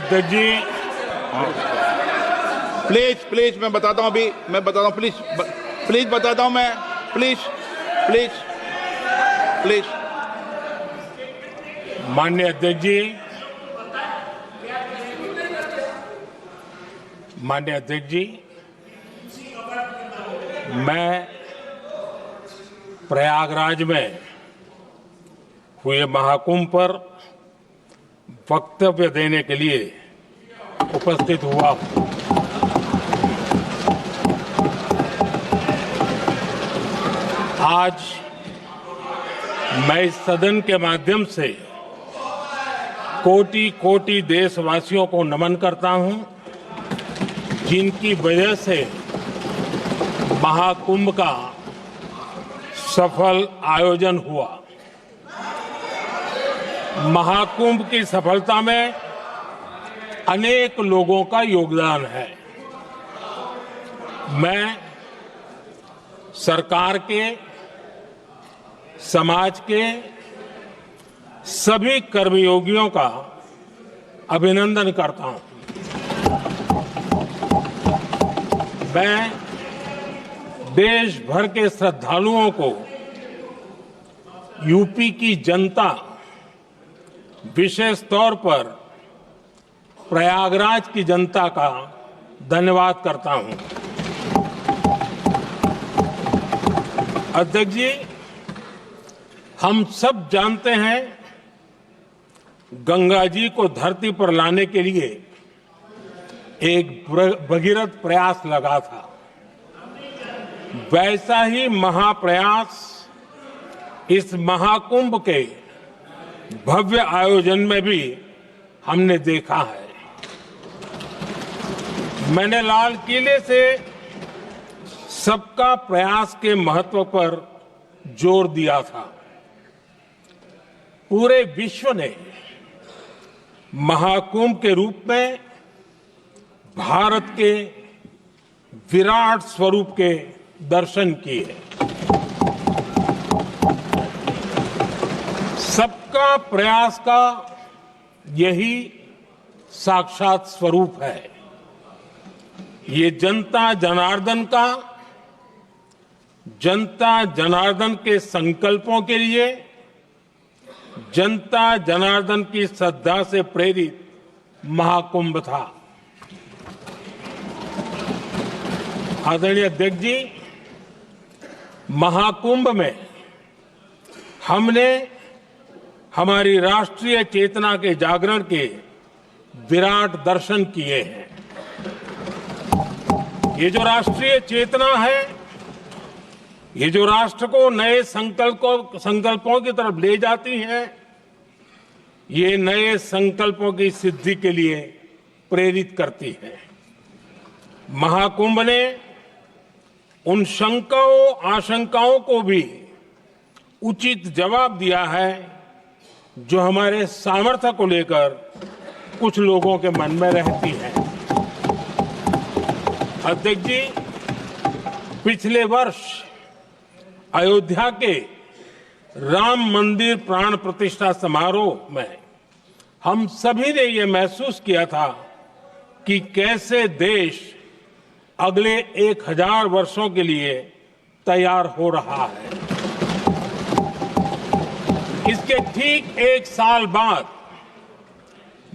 अध्यक्ष जी, please please मैं बताता हूँ, अभी मैं बताता हूँ, प्लीज प्लीज बताता हूँ मैं, प्लीज प्लीज प्लीज। माननीय अध्यक्ष जी, माननीय अध्यक्ष जी, मैं प्रयागराज में हुए महाकुंभ पर वक्तव्य देने के लिए उपस्थित हुआ हूं। आज मैं इस सदन के माध्यम से कोटि कोटि देशवासियों को नमन करता हूं, जिनकी वजह से महाकुंभ का सफल आयोजन हुआ। महाकुंभ की सफलता में अनेक लोगों का योगदान है। मैं सरकार के, समाज के सभी कर्मयोगियों का अभिनंदन करता हूं। मैं देश भर के श्रद्धालुओं को, यूपी की जनता, विशेष तौर पर प्रयागराज की जनता का धन्यवाद करता हूं। अध्यक्ष जी, हम सब जानते हैं गंगा जी को धरती पर लाने के लिए एक भगीरथ प्रयास लगा था। वैसा ही महाप्रयास इस महाकुंभ के भव्य आयोजन में भी हमने देखा है। मैंने लाल किले से सबका प्रयास के महत्व पर जोर दिया था। पूरे विश्व ने महाकुंभ के रूप में भारत के विराट स्वरूप के दर्शन किए। सबका प्रयास का यही साक्षात स्वरूप है। ये जनता जनार्दन के संकल्पों के लिए, जनता जनार्दन की श्रद्धा से प्रेरित महाकुंभ था। आदरणीय अध्यक्ष जी, महाकुंभ में हमने हमारी राष्ट्रीय चेतना के जागरण के विराट दर्शन किए हैं। ये जो राष्ट्रीय चेतना है, ये जो राष्ट्र को नए संकल्पों की तरफ ले जाती है, ये नए संकल्पों की सिद्धि के लिए प्रेरित करती है। महाकुंभ ने उन शंकाओं आशंकाओं को भी उचित जवाब दिया है जो हमारे सामर्थ्य को लेकर कुछ लोगों के मन में रहती है। अध्यक्ष जी, पिछले वर्ष अयोध्या के राम मंदिर प्राण प्रतिष्ठा समारोह में हम सभी ने ये महसूस किया था कि कैसे देश अगले 1000 वर्षों के लिए तैयार हो रहा है। इसके ठीक 1 साल बाद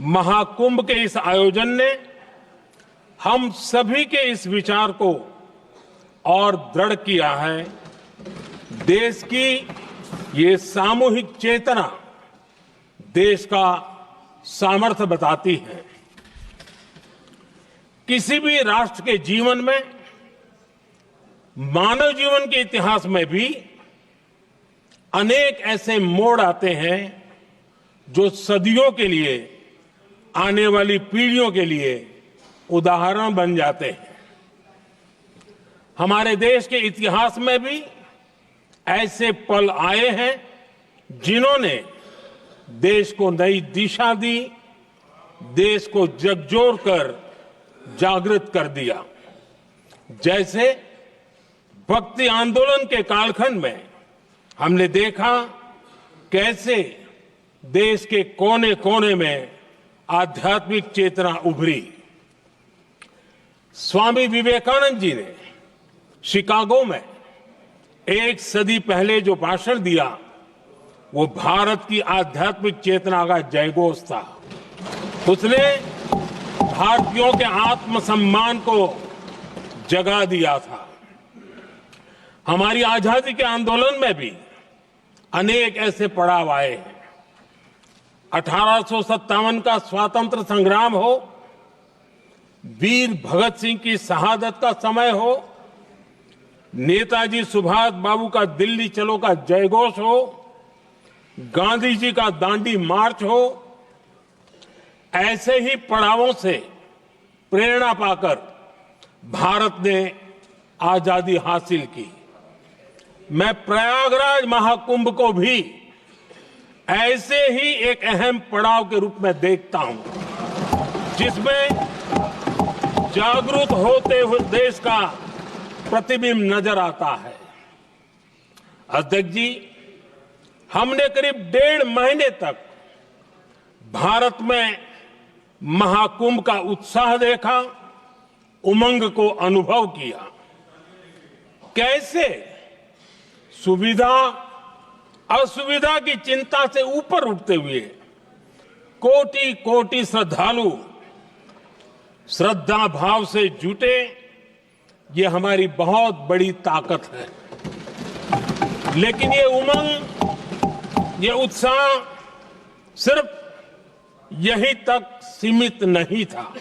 महाकुंभ के इस आयोजन ने हम सभी के इस विचार को और दृढ़ किया है। देश की ये सामूहिक चेतना देश का सामर्थ्य बताती है। किसी भी राष्ट्र के जीवन में, मानव जीवन के इतिहास में भी अनेक ऐसे मोड़ आते हैं जो सदियों के लिए, आने वाली पीढ़ियों के लिए उदाहरण बन जाते हैं। हमारे देश के इतिहास में भी ऐसे पल आए हैं जिन्होंने देश को नई दिशा दी, देश को झकझोर कर जागृत कर दिया। जैसे भक्ति आंदोलन के कालखंड में हमने देखा कैसे देश के कोने कोने में आध्यात्मिक चेतना उभरी। स्वामी विवेकानंद जी ने शिकागो में एक सदी पहले जो भाषण दिया, वो भारत की आध्यात्मिक चेतना का जयघोष था। उसने भारतीयों के आत्मसम्मान को जगा दिया था। हमारी आजादी के आंदोलन में भी अनेक ऐसे पड़ाव आए हैं। 1857 का स्वातंत्र संग्राम हो, वीर भगत सिंह की शहादत का समय हो, नेताजी सुभाष बाबू का दिल्ली चलो का जयघोष हो, गांधी जी का दांडी मार्च हो, ऐसे ही पड़ावों से प्रेरणा पाकर भारत ने आजादी हासिल की। मैं प्रयागराज महाकुंभ को भी ऐसे ही एक अहम पड़ाव के रूप में देखता हूं, जिसमें जागरूक होते हुए देश का प्रतिबिंब नजर आता है। अध्यक्ष जी, हमने करीब 1.5 महीने तक भारत में महाकुंभ का उत्साह देखा, उमंग को अनुभव किया। कैसे सुविधा असुविधा की चिंता से ऊपर उठते हुए कोटि कोटि श्रद्धालु श्रद्धा भाव से जुटे, ये हमारी बहुत बड़ी ताकत है। लेकिन ये उमंग, ये उत्साह सिर्फ यहीं तक सीमित नहीं था।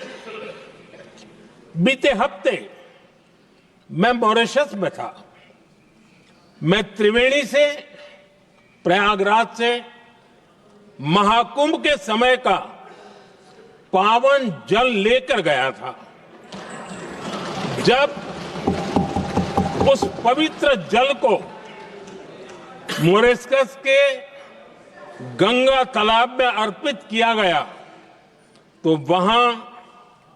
बीते हफ्ते मैं मॉरिशस में था। मैं त्रिवेणी से, प्रयागराज से महाकुंभ के समय का पावन जल लेकर गया था। जब उस पवित्र जल को मॉरिशस के गंगा तालाब में अर्पित किया गया, तो वहां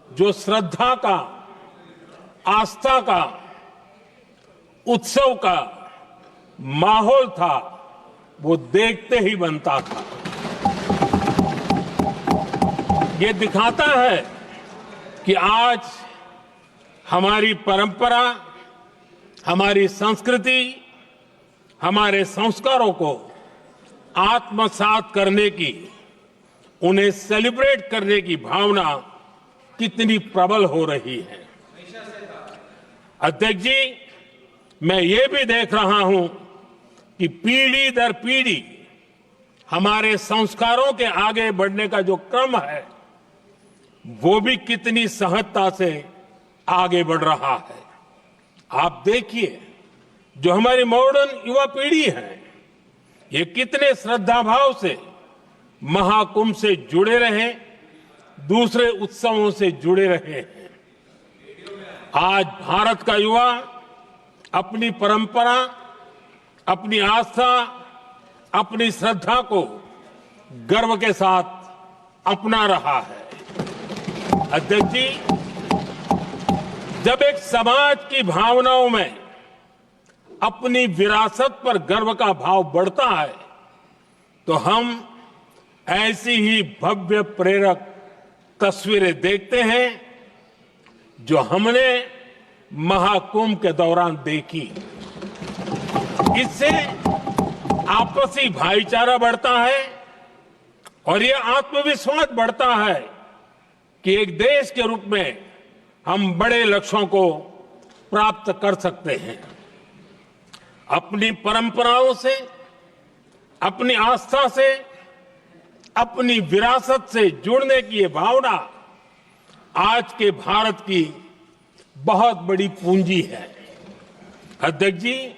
जो श्रद्धा का, आस्था का, उत्सव का माहौल था, वो देखते ही बनता था। ये दिखाता है कि आज हमारी परंपरा, हमारी संस्कृति, हमारे संस्कारों को आत्मसात करने की, उन्हें सेलिब्रेट करने की भावना कितनी प्रबल हो रही है। अध्यक्ष जी, मैं ये भी देख रहा हूं कि पीढ़ी दर पीढ़ी हमारे संस्कारों के आगे बढ़ने का जो क्रम है, वो भी कितनी सहजता से आगे बढ़ रहा है। आप देखिए, जो हमारी मॉडर्न युवा पीढ़ी है, ये कितने श्रद्धा भाव से महाकुंभ से जुड़े रहे, दूसरे उत्सवों से जुड़े रहे हैं। आज भारत का युवा अपनी परंपरा, अपनी आस्था, अपनी श्रद्धा को गर्व के साथ अपना रहा है। अध्यक्ष जी, जब एक समाज की भावनाओं में अपनी विरासत पर गर्व का भाव बढ़ता है, तो हम ऐसी ही भव्य प्रेरक तस्वीरें देखते हैं जो हमने महाकुंभ के दौरान देखी। इससे आपसी भाईचारा बढ़ता है और ये आत्मविश्वास बढ़ता है कि एक देश के रूप में हम बड़े लक्ष्यों को प्राप्त कर सकते हैं। अपनी परंपराओं से, अपनी आस्था से, अपनी विरासत से जुड़ने की ये भावना आज के भारत की बहुत बड़ी पूंजी है। अध्यक्ष जी,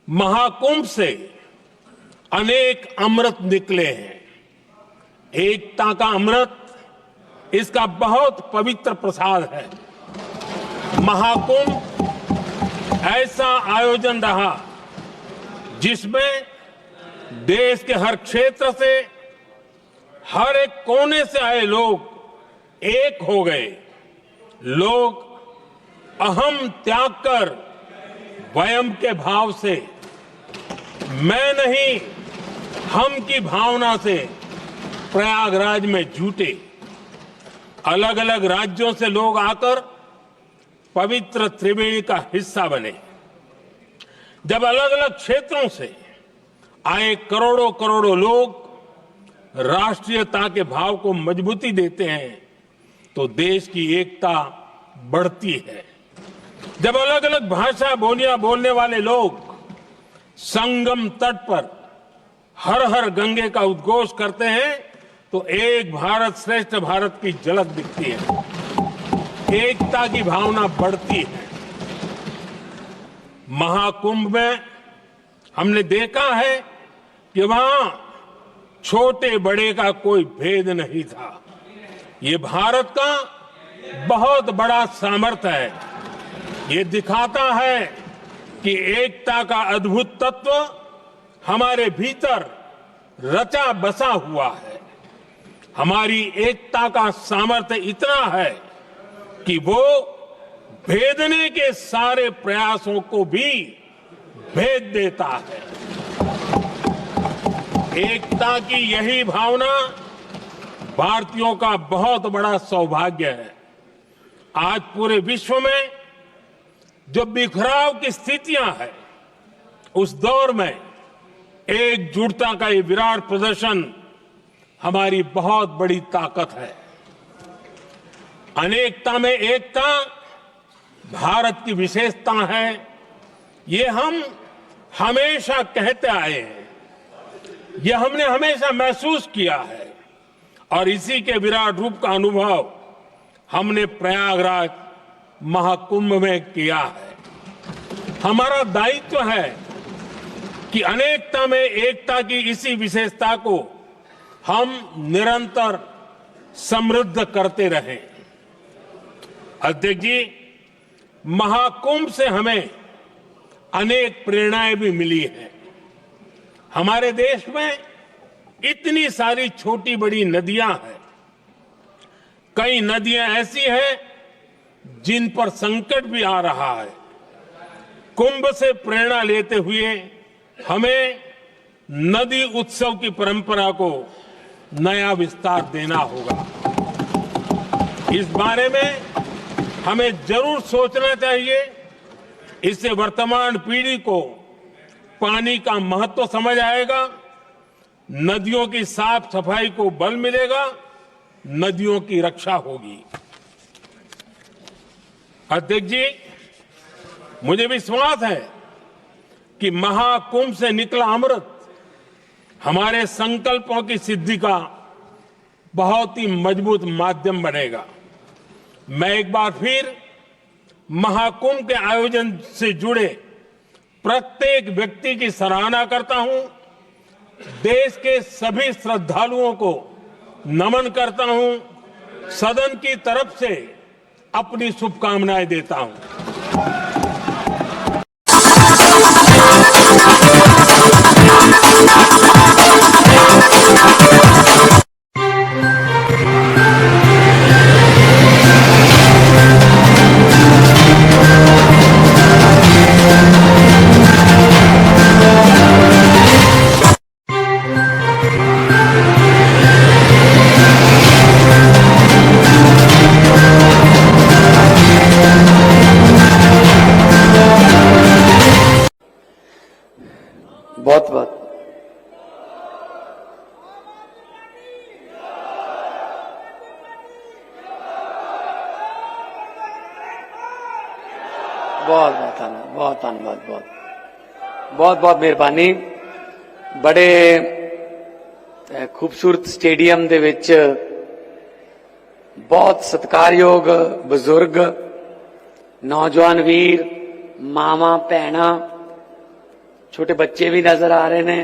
महाकुंभ से अनेक अमृत निकले हैं। एकता का अमृत इसका बहुत पवित्र प्रसाद है। महाकुंभ ऐसा आयोजन रहा जिसमें देश के हर क्षेत्र से, हर एक कोने से आए लोग एक हो गए। लोग अहम त्याग कर वयम के भाव से, मैं नहीं हम की भावना से प्रयागराज में जुटे। अलग अलग राज्यों से लोग आकर पवित्र त्रिवेणी का हिस्सा बने। जब अलग अलग क्षेत्रों से आए करोड़ों करोड़ों लोग राष्ट्रीयता के भाव को मजबूती देते हैं तो देश की एकता बढ़ती है। जब अलग अलग भाषा बोलियां बोलने वाले लोग संगम तट पर हर हर गंगे का उद्घोष करते हैं तो एक भारत श्रेष्ठ भारत की झलक दिखती है, एकता की भावना बढ़ती है। महाकुंभ में हमने देखा है कि वहां छोटे बड़े का कोई भेद नहीं था। ये भारत का बहुत बड़ा सामर्थ्य है। ये दिखाता है कि एकता का अद्भुत तत्व हमारे भीतर रचा बसा हुआ है। हमारी एकता का सामर्थ्य इतना है कि वो भेदने के सारे प्रयासों को भी भेद देता है। एकता की यही भावना भारतीयों का बहुत बड़ा सौभाग्य है। आज पूरे विश्व में जो बिखराव की स्थितियां हैं, उस दौर में एकजुटता का ये विराट प्रदर्शन हमारी बहुत बड़ी ताकत है। अनेकता में एकता भारत की विशेषता है, ये हम हमेशा कहते आए हैं, ये हमने हमेशा महसूस किया है और इसी के विराट रूप का अनुभव हमने प्रयागराज महाकुंभ में किया है। हमारा दायित्व है कि अनेकता में एकता की इसी विशेषता को हम निरंतर समृद्ध करते रहें। अध्यक्ष जी, महाकुंभ से हमें अनेक प्रेरणाएं भी मिली हैं। हमारे देश में इतनी सारी छोटी बड़ी नदियां हैं। कई नदियां ऐसी हैं जिन पर संकट भी आ रहा है। कुंभ से प्रेरणा लेते हुए हमें नदी उत्सव की परंपरा को नया विस्तार देना होगा। इस बारे में हमें जरूर सोचना चाहिए। इससे वर्तमान पीढ़ी को पानी का महत्व समझ आएगा, नदियों की साफ सफाई को बल मिलेगा, नदियों की रक्षा होगी। अध्यक्ष जी, मुझे विश्वास है कि महाकुंभ से निकला अमृत हमारे संकल्पों की सिद्धि का बहुत ही मजबूत माध्यम बनेगा। मैं एक बार फिर महाकुंभ के आयोजन से जुड़े प्रत्येक व्यक्ति की सराहना करता हूं। देश के सभी श्रद्धालुओं को नमन करता हूं। सदन की तरफ से अपनी शुभकामनाएं देता हूं। बहुत बहुत बहुत धन्यवाद, बहुत बहुत मेहरबानी। बड़े खूबसूरत स्टेडियम दे विच बहुत सत्कारयोग बुजुर्ग, नौजवान वीर, मावा भैणा, छोटे बच्चे भी नजर आ रहे ने,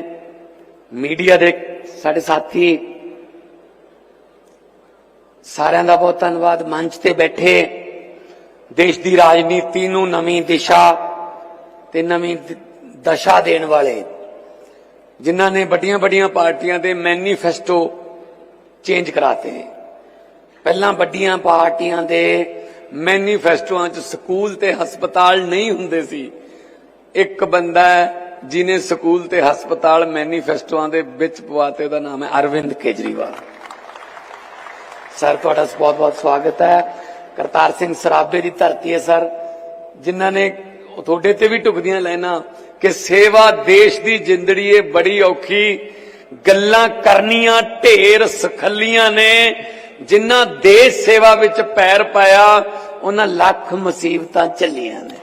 मीडिया दे साडे साथी, सारिਆਂ ਦਾ बहुत धन्यवाद। मंच ते बैठे देश की राजनीति नूं नवीं दिशा ते नवीं दशा देने वाले, जिन्हां ने बड़ियां बड़ियां पार्टियां दे मैनीफेस्टो चेंज कराते। पहलां बड़ियां पार्टियां दे मैनीफेस्टोआं च स्कूल ते हस्पताल नहीं हुंदे सी। एक बंदा जिन्हें स्कूल ते हस्पताल मैनीफेस्टोआं दे विच पवाते, उहदा नाम है अरविंद केजरीवाल। सर तुहाडा बहुत बहुत स्वागत है। करतार सिंह सराबे की धरती है सर, जिन्हां ने थोड़े ते भी ढुकदियां लाइनां कि सेवा देश की जिंदड़ी है बड़ी औखी, गल्लां करनियां ढेर सखलियां ने, जिन्हां देश सेवा विच पैर पाया उन्हां लख मुसीबतां झल्लियां ने।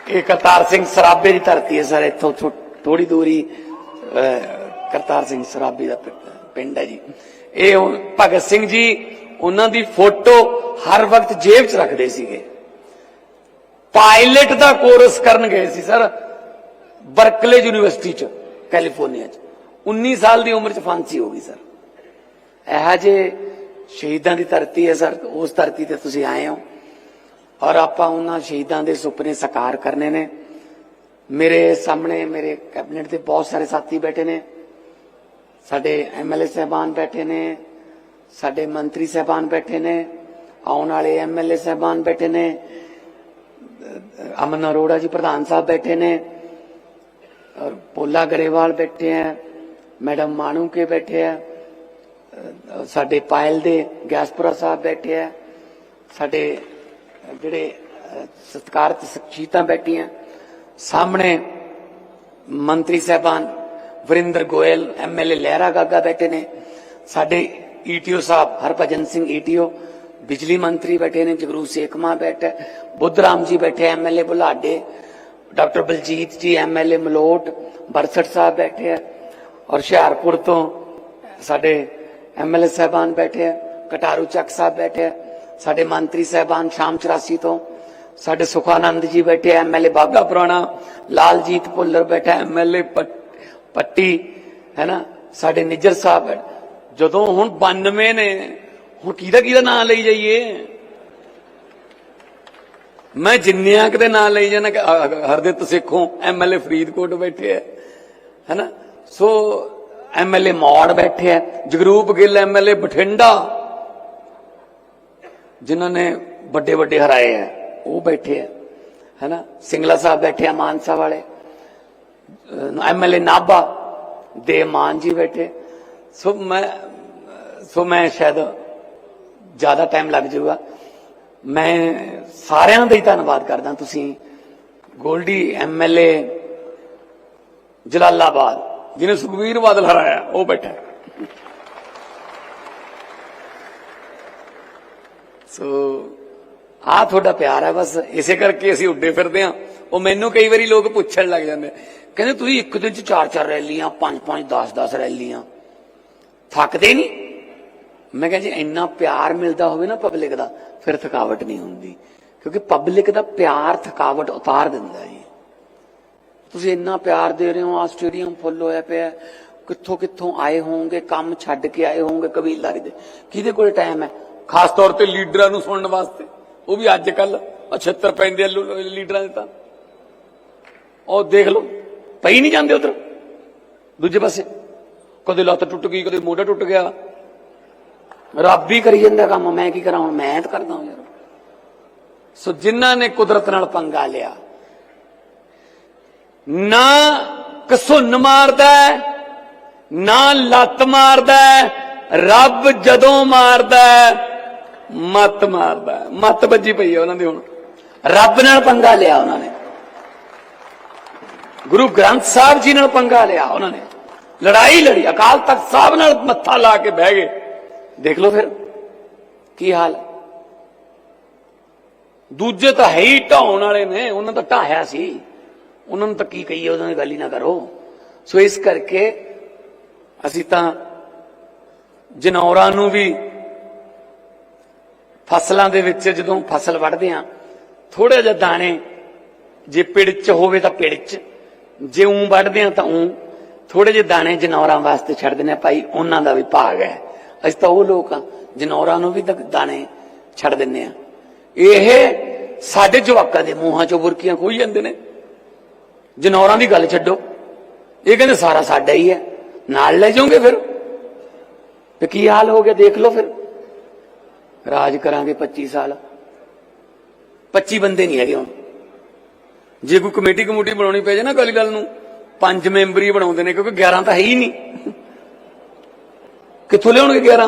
ये करतार सिंह सराबे की धरती है सर, इत्थों थोड़ी दूरी करतार सिंह सराबे का पिंड है जी। ये भगत सिंह जी उन्हां दी फोटो हर वक्त जेब च रखते सीगे। पायलट का कोर्स करन गए सी सर बर्कले यूनिवर्सिटी च कैलीफोर्निया च, 19 साल की उम्र च फांसी हो गई सर। यह जे शहीदों की धरती है सर, उस धरती ते तुसीं आए हो और आपां उन्हां शहीदों के सुपने साकार करने ने। मेरे सामने मेरे कैबिनेट के बहुत सारे साथी बैठे ने, साडे MLA साहबान बैठे ने, साडे मंत्री साहबान बैठे ने, आने वाले MLA साहबान बैठे ने, अमन अरोड़ा जी प्रधान साहब बैठे ने, और पोला गरेवाल बैठे हैं, मैडम मानू के बैठे हैं, साडे पायल दे गैसपुरा साहब बैठे हैं, साडे जिहड़े सत्कारत शख्सियतां बैठी हैं, सामने मंत्री साहबान वरिंदर गोयल MLA लहरा गागा बैठे ने, साडे ETO साहब हरभजन सिंह ETO, बिजली मंत्री बैठे ने, जगरूप सेखमा बैठे, बुद्धराम जी बैठे MLA बुलाडे, डॉक्टर बलजीत जी MLA मलोट, बरसठ साहब बैठे हैं, और हुशियारपुर तो साडे MLA साहबान बैठे हैं, कटारू चक साहब बैठे हैं, साडे मंत्री साहबान शाम 84 तो, साडे सुखानंद जी बैठे MLA बागा पुराना, लालजीत भुल्लर बैठा MLA पट्टी है ना, साडे निज्जर साहब बैठे। जदों हुण 92 ने, हुण किहदा नाम लई जाइए? मैं जिन्नियां किते नाम लई जाना, हरदित सिखों MLA फरीदकोट बैठे है ना, सो MLA मौड़ बैठे है, जगरूप गिल MLA बठिंडा जिन्होंने बड़े बड़े हराए हैं वो बैठे है ना, सिंगला साहब बैठे हैं मानसा वाले, MLA नाभा देव मान जी बैठे। सो मैं शायद ज्यादा टाइम लग जाऊगा। मैं सारिਆਂ ਦਾ ਹੀ ਧੰਨਵਾਦ करदा। तुसीं गोल्डी MLA जलालाबाद जिन्हें सुखबीर बादल हराया वो बैठा। सो आ थोड़ा प्यार है, बस इसे करके असीं उड्डे फिरदे हां। ਉਹ ਮੈਨੂੰ कई बारी लोग पुछण लग जाते, कहते तुसीं एक दिन च 4-4 रैलियां 5-5 10-10 रैलियां थकदे नहीं? मैं कहा जी इन्ना प्यार मिलता होवे ना पब्लिक का, फिर थकावट नहीं होंदी, क्योंकि पब्लिक का प्यार थकावट उतार दिंदा जी। तुसीं इन्ना प्यार दे रहे हो, आ स्टेडियम फुल होया पिया, कित्थों कित्थों आए होंगे, काम छड्ड के आए होंगे कबीलदारी दे, किहदे कोल टाइम है खास तौर पर लीडरां नूं सुणन वास्ते? वो भी अजकल 76 पैंदे लीडरां दे। तां और देख लो पई नहीं जाते उधर दूजे पासे, कदे लत्त टुट गई, कदे मोढा टुट गया, रब ही करी जांदा काम, मैं की करा, हुण मैं तो करदा हूं यार। सो जिन्हां ने कुदरत नाल पंगा लिया, ना घसुन मारदा ना लत्त मारदा, रब जदों मारदा मत मारदा। मत बजी पई है उन्हां दी, हुण रब नाल पंगा लिया उन्होंने, गुरु ग्रंथ साहब जी नाल पंगा लिया उन्होंने, लड़ाई लड़ी, अकाल तख्त साहब नाल मत्था ला के बह गए। देख लो फिर की हाल। दूजे तो है ही ढाउण वाले ने, उन्होंने तो ढाया सी, उन्होंने तो की कही उन्होंने गल ही ना करो। सो इस करके असीं तां जनौरां नूं भी फसलों के विच जदों फसल वढ़दे हां, थोड़े जिहा दाने जे पिड़ च होवे तां पिड़ च, जे ऊं वढ़दे हां तां ऊं थोड़े जे दाने जनौरां वास्ते छड्ड दिंदे, भाई उन्हां दा भी भाग है। असीं तां ओह लोक हां जनौरां नूं भी दाने छड्ड दिंदे हां। इह साडे जवाकां दे मूहां चों बुरकियां खोही जांदे ने। जनौरां दी गल छड्डो, ये कहंदे सारा साडा ही है, नाल ले जाओगे फिर तो की हाल हो गया। देख लो फिर राज करांगे 25 साल, 25 बंदे नहीं है। जे कोई कमेटी कमूटी बनानी पे जाए ना अकाली दल नूं 5 मैंबर ही बनाउंदे ने, क्योंकि 11 तो है ही नहीं। कित्थों लियाउणगे 11?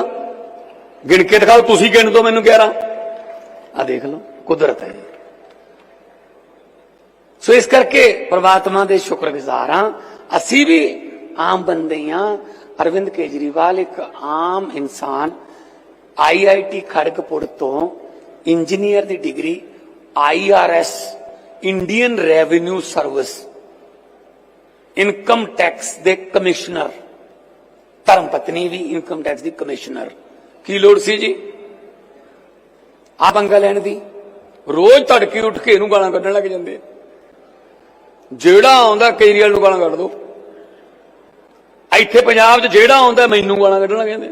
ਗਿਣ ਕੇ ਦਿਖਾਓ, ਤੁਸੀਂ ਗਿਣ ਦੋ ਮੈਨੂੰ 11। ਆ ਦੇਖ ਲਓ, ਕੁਦਰਤ ਹੈ। ਸੋ ਇਸ ਕਰਕੇ ਪ੍ਰਮਾਤਮਾ ਦੇ ਸ਼ੁਕਰਗੁਜ਼ਾਰ ਹਾਂ। ਅਸੀਂ ਵੀ ਆਮ ਬੰਦੇ ਹਾਂ। ਅਰਵਿੰਦ ਕੇਜਰੀਵਾਲ ਇੱਕ ਆਮ ਇਨਸਾਨ, IIT ਖੜਗਪੁਰ ਤੋਂ ਇੰਜੀਨੀਅਰ ਦੀ degree, IRS Indian revenue service income tax ਦੇ ਕਮਿਸ਼ਨਰ, ਧਰਮ ਪਤਨੀ ਵੀ ਇਨਕਮ ਟੈਕਸ ਦੀ ਕਮਿਸ਼ਨਰ। ਕੀ ਲੋੜ ਸੀ ਜੀ ਆ ਪੰਗਾ ਲੈਣ ਦੀ? ਰੋਜ਼ ਤੜਕੇ ਉੱਠ ਕੇ ਇਹਨੂੰ ਗਾਲਾਂ ਕੱਢਣ ਲੱਗ ਜਾਂਦੇ। ਜਿਹੜਾ ਆਉਂਦਾ ਕੇਜਰੀਵਾਲ ਨੂੰ ਗਾਲਾਂ ਕੱਢ ਦੋ। ਇੱਥੇ ਪੰਜਾਬ 'ਚ ਜਿਹੜਾ ਆਉਂਦਾ ਮੈਨੂੰ ਗਾਲਾਂ ਕੱਢਣ ਲੱਗ ਜਾਂਦੇ।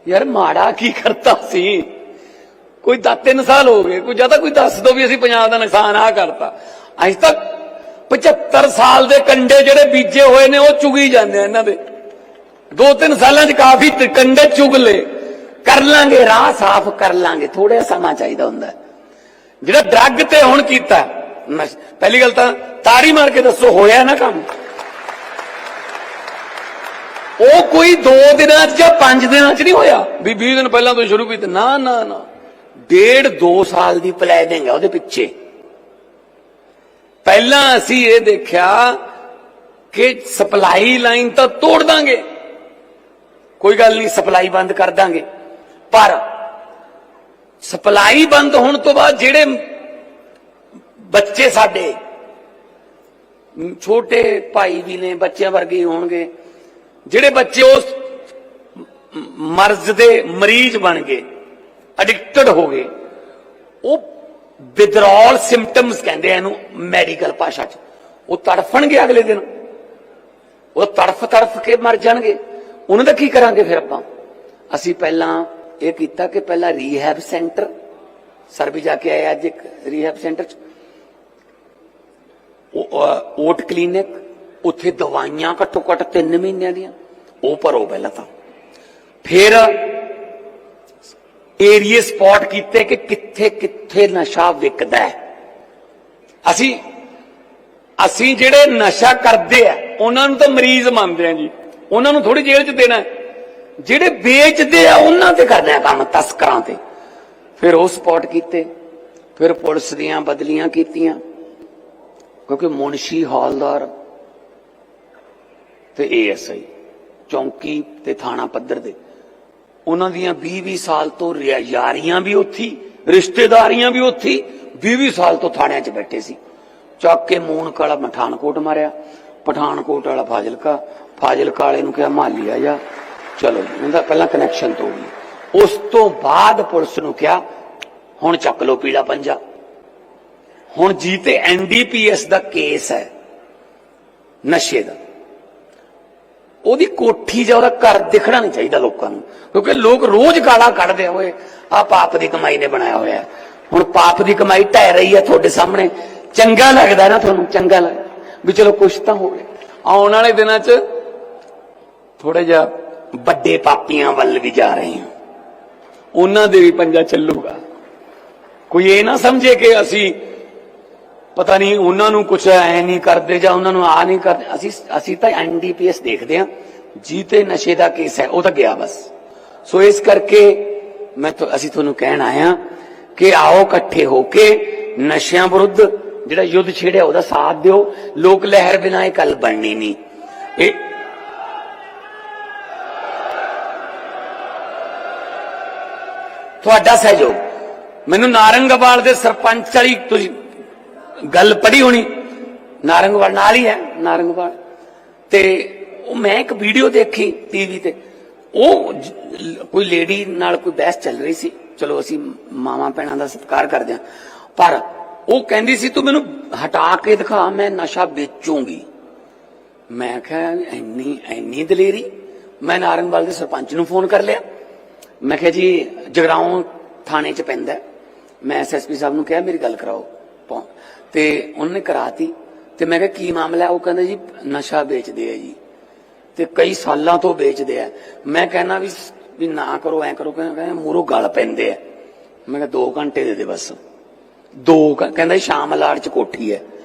ਯਾਰ ਮਾੜਾ ਕੀ ਕਰਤਾ ਸੀ? ਕੋਈ 3 ਸਾਲ ਹੋ ਗਏ, ਕੋਈ ਜਾਂ ਤਾਂ ਕੋਈ ਦੱਸ ਦੋ ਵੀ ਅਸੀਂ ਪੰਜਾਬ ਦਾ ਨੁਕਸਾਨ ਆ ਕਰਤਾ। ਅੱਜ ਤੱਕ 75 ਸਾਲ ਦੇ ਕੰਡੇ ਜਿਹੜੇ ਬੀਜੇ ਹੋਏ ਨੇ ਉਹ ਚੁਗੀ ਜਾਂਦੇ ਆ ਇਹਨਾਂ ਦੇ। 2-3 ਸਾਲਾਂ 'ਚ ਕਾਫੀ ਕੰਡੇ ਚੁਗ ਲਏ। ਕਰ ਲਾਂਗੇ, ਰਾਹ ਸਾਫ਼ ਕਰ ਲਾਂਗੇ, ਥੋੜਾ ਸਮਾਂ ਚਾਹੀਦਾ ਹੁੰਦਾ। ਜਿਹੜਾ ਡਰੱਗ ਤੇ ਹੁਣ ਕੀਤਾ, ਪਹਿਲੀ ਗੱਲ ਤਾਂ ਤਾੜੀ ਮਾਰ ਕੇ ਦੱਸੋ ਹੋਇਆ ਨਾ ਕੰਮ। ਉਹ ਕੋਈ 2 ਦਿਨਾਂ 'ਚ ਜਾਂ 5 ਦਿਨਾਂ 'ਚ ਨਹੀਂ ਹੋਇਆ ਵੀ 20 ਦਿਨ ਪਹਿਲਾਂ ਤੋਂ ਸ਼ੁਰੂ ਕੀਤਾ। ਨਾ ਨਾ ਨਾ, 1.5-2 ਸਾਲ ਦੀ ਪਲੈਨਿੰਗ ਹੈ ਉਹਦੇ ਪਿੱਛੇ। ਪਹਿਲਾਂ ਅਸੀਂ ਇਹ ਦੇਖਿਆ ਕਿ ਸਪਲਾਈ ਲਾਈਨ ਤਾਂ ਤੋੜ ਦਾਂਗੇ, ਕੋਈ ਗੱਲ ਨਹੀਂ, ਸਪਲਾਈ ਬੰਦ ਕਰ ਦਾਂਗੇ। ਪਰ ਸਪਲਾਈ ਬੰਦ ਹੋਣ ਤੋਂ ਬਾਅਦ ਜਿਹੜੇ ਬੱਚੇ ਸਾਡੇ ਛੋਟੇ ਭਾਈ ਵੀ ਨੇ, ਬੱਚਿਆਂ ਵਰਗੇ ਹੋਣਗੇ, ਜਿਹੜੇ ਬੱਚੇ ਉਸ ਮਰਜ਼ ਦੇ ਮਰੀਜ਼ ਬਣ ਗਏ, ਐਡਿਕਟਡ ਹੋ ਗਏ, ਉਹ ਵਿਦਰੋਲ ਸਿੰਪਟਮਸ ਕਹਿੰਦੇ ਆ ਇਹਨੂੰ ਮੈਡੀਕਲ ਭਾਸ਼ਾ 'ਚ। ਉਹ ਤੜਫਣਗੇ ਅਗਲੇ ਦਿਨ, ਉਹ ਤੜਫ ਕੇ ਮਰ ਜਾਣਗੇ। ਉਹਨਾਂ ਦਾ ਕੀ ਕਰਾਂਗੇ ਫਿਰ ਆਪਾਂ? ਅਸੀਂ ਪਹਿਲਾਂ ਇਹ ਕੀਤਾ ਕਿ ਪਹਿਲਾਂ ਰੀਹੈਬ ਸੈਂਟਰ, ਸਰ ਵੀ ਜਾ ਕੇ ਆਏ ਅੱਜ ਇੱਕ ਰੀਹੈਬ ਸੈਂਟਰ 'ਚ, ਓਟ ਕਲੀਨਿਕ, ਉੱਥੇ ਦਵਾਈਆਂ ਘੱਟੋ ਘੱਟ 3 ਮਹੀਨਿਆਂ ਦੀਆਂ ਉਹ ਭਰੋ ਪਹਿਲਾਂ ਤਾਂ। ਫਿਰ ਏਰੀਏ ਸਪੌਟ ਕੀਤੇ ਕਿ ਕਿੱਥੇ ਕਿੱਥੇ ਨਸ਼ਾ ਵਿਕਦਾ ਹੈ। ਅਸੀਂ ਜਿਹੜੇ ਨਸ਼ਾ ਕਰਦੇ ਆ ਉਹਨਾਂ ਨੂੰ ਤਾਂ ਮਰੀਜ਼ ਮੰਨਦੇ ਆ ਜੀ, ਉਹਨਾਂ ਨੂੰ ਥੋੜੀ ਜੇਲ੍ਹ 'ਚ ਦੇਣਾ। ਜਿਹੜੇ ਵੇਚਦੇ ਆ ਉਹਨਾਂ ਤੇ ਕਰਨਾ ਕੰਮ, ਤਸਕਰਾਂ ਤੇ। ਫਿਰ ਉਹ ਸਪੌਟ ਕੀਤੇ, ਫਿਰ ਪੁਲਿਸ ਦੀਆਂ ਬਦਲੀਆਂ ਕੀਤੀਆਂ, ਕਿਉਂਕਿ ਮੁਨਸ਼ੀ, ਹੌਲਦਾਰ ਤੇ ASI ਚੌਂਕੀ ਤੇ ਥਾਣਾ ਪੱਧਰ ਦੇ, ਉਹਨਾਂ ਦੀਆਂ 20-20 ਸਾਲ ਤੋਂ ਯਾਰੀਆਂ ਵੀ ਉੱਥੀ, ਰਿਸ਼ਤੇਦਾਰੀਆਂ ਵੀ ਉੱਥੀ, 20-20 ਸਾਲ ਤੋਂ ਥਾਣਿਆਂ 'ਚ ਬੈਠੇ ਸੀ। ਚੱਕ ਕੇ ਮੂਨਕ ਵਾਲਾ ਪਠਾਨਕੋਟ ਮਾਰਿਆ, ਪਠਾਨਕੋਟ ਵਾਲਾ ਫਾਜ਼ਿਲਕਾ, ਫਾਜ਼ਿਲਕਾ ਵਾਲੇ ਨੂੰ ਕਿਹਾ ਮਾਲੀ ਆ ਜਾ, ਚਲੋ ਜੀ, ਉਹਦਾ ਪਹਿਲਾਂ ਕਨੈਕਸ਼ਨ ਤੋੜ ਲਈ। ਉਸ ਤੋਂ ਬਾਅਦ ਪੁਲਿਸ ਨੂੰ ਕਿਹਾ ਹੁਣ ਚੱਕ ਲੋ ਪੀਲਾ ਪੰਜਾ। ਹੁਣ ਜੀ ਤੇ NDPS ਦਾ ਕੇਸ ਹੈ ਨਸ਼ੇ ਦਾ, ਉਹਦੀ ਕੋਠੀ ਜਾਂ ਉਹਦਾ ਘਰ ਦਿਖਣਾ ਨਹੀਂ ਚਾਹੀਦਾ ਲੋਕਾਂ ਨੂੰ, ਕਿਉਂਕਿ ਲੋਕ ਰੋਜ਼ ਗਾਲਾਂ ਕੱਢਦੇ ਹੋਏ ਆ ਪਾਪ ਦੀ ਕਮਾਈ ਨੇ ਬਣਾਇਆ ਹੋਇਆ। ਹੁਣ ਪਾਪ ਦੀ ਕਮਾਈ ਢਹਿ ਰਹੀ ਹੈ ਤੁਹਾਡੇ ਸਾਹਮਣੇ। ਚੰਗਾ ਲੱਗਦਾ ਨਾ ਤੁਹਾਨੂੰ? ਚੰਗਾ ਲੱਗਦਾ ਵੀ ਚਲੋ ਕੁਛ ਤਾਂ ਹੋਵੇ। ਆਉਣ ਵਾਲੇ ਦਿਨਾਂ 'ਚ ਥੋੜਾ ਜਿਹਾ ਵੱਡੇ ਪਾਪੀਆਂ ਵੱਲ ਵੀ ਜਾ ਰਹੇ ਹਾਂ, ਉਹਨਾਂ ਦੇ ਵੀ ਪੰਜਾ ਚੱਲੂਗਾ। ਕੋਈ ਇਹ ਨਾ ਸਮਝੇ ਕਿ ਅਸੀਂ ਪਤਾ ਨਹੀਂ ਉਹਨਾਂ ਨੂੰ ਕੁਛ ਐ ਨਹੀਂ ਕਰਦੇ ਜਾਂ ਉਹਨਾਂ ਨੂੰ ਆ ਨਹੀਂ ਕਰਦੇ। ਅਸੀਂ ਤਾਂ NDPS ਦੇਖਦੇ ਹਾਂ, ਜੀ ਤੇ ਨਸ਼ੇ ਦਾ ਕੇਸ ਹੈ, ਉਹ ਤਾਂ ਗਿਆ ਬਸ। ਸੋ ਇਸ ਕਰਕੇ ਅਸੀਂ ਤੁਹਾਨੂੰ ਕਹਿਣ ਆਇਆ ਕਿ ਆਓ ਇਕੱਠੇ ਹੋ ਕੇ ਨਸ਼ਿਆਂ ਵਿਰੁੱਧ ਜਿਹੜਾ ਯੁੱਧ ਛੇੜਿਆ ਉਹਦਾ ਸਾਥ ਦਿਓ। ਲੋਕ ਲਹਿਰ ਬਿਨਾਂ ਇਹ ਗੱਲ ਬਣਨੀ ਨਹੀਂ। ਇਹ ਤੁਹਾਡਾ ਸਹਿਯੋਗ। ਮੈਨੂੰ ਨਾਰੰਗਵਾਲ ਦੇ ਸਰਪੰਚ ਵਾਲੀ ਤੁਸੀਂ ਗੱਲ ਪੜ੍ਹੀ ਹੋਣੀ, ਨਾਰੰਗਵਾਲ ਨਾਲ ਹੀ ਹੈ ਨਾਰੰਗਵਾਲ, ਤੇ ਉਹ ਮੈਂ ਇੱਕ ਵੀਡੀਓ ਦੇਖੀ TV ਤੇ, ਉਹ ਕੋਈ ਲੇਡੀ ਨਾਲ ਕੋਈ ਬਹਿਸ ਚੱਲ ਰਹੀ ਸੀ। ਚਲੋ ਅਸੀਂ ਮਾਵਾਂ ਭੈਣਾਂ ਦਾ ਸਤਿਕਾਰ ਕਰਦੇ ਹਾਂ, ਪਰ ਉਹ ਕਹਿੰਦੀ ਸੀ ਤੂੰ ਮੈਨੂੰ ਹਟਾ ਕੇ ਦਿਖਾ, ਮੈਂ ਨਸ਼ਾ ਵੇਚੂੰਗੀ। ਮੈਂ ਕਿਹਾ ਇੰਨੀ ਦਲੇਰੀ। ਮੈਂ ਨਾਰੰਗਵਾਲ ਦੇ ਸਰਪੰਚ ਨੂੰ ਫੋਨ ਕਰ ਲਿਆ, ਮੈਂ ਕਿਹਾ ਜੀ ਜਗਰਾਉਂ ਥਾਣੇ 'ਚ ਪੈਂਦਾ, ਮੈਂ SSP ਸਾਹਿਬ ਨੂੰ ਕਿਹਾ ਮੇਰੀ ਗੱਲ ਕਰਾਓ, ਤੇ ਉਹਨੇ ਕਰਾਤੀ। ਤੇ ਮੈਂ ਕਿਹਾ ਕੀ ਮਾਮਲਾ? ਉਹ ਕਹਿੰਦਾ ਜੀ ਨਸ਼ਾ ਵੇਚਦੇ ਆ ਜੀ, ਤੇ ਕਈ ਸਾਲਾਂ ਤੋਂ ਵੇਚਦੇ ਆ। ਮੈਂ ਕਹਿਣਾ ਵੀ ਨਾ ਕਰੋ, ਐ ਕਰੋ, ਕਹਿੰਦਾ ਮੂਹਰੋਂ ਗਲ ਪੈਂਦੇ ਆ। ਮੈਂ ਕਿਹਾ 2 ਘੰਟੇ ਦੇ ਦੇ ਬਸ। ਕਹਿੰਦਾ ਸ਼ਾਮਲਾੜ 'ਚ ਕੋਠੀ ਹੈ।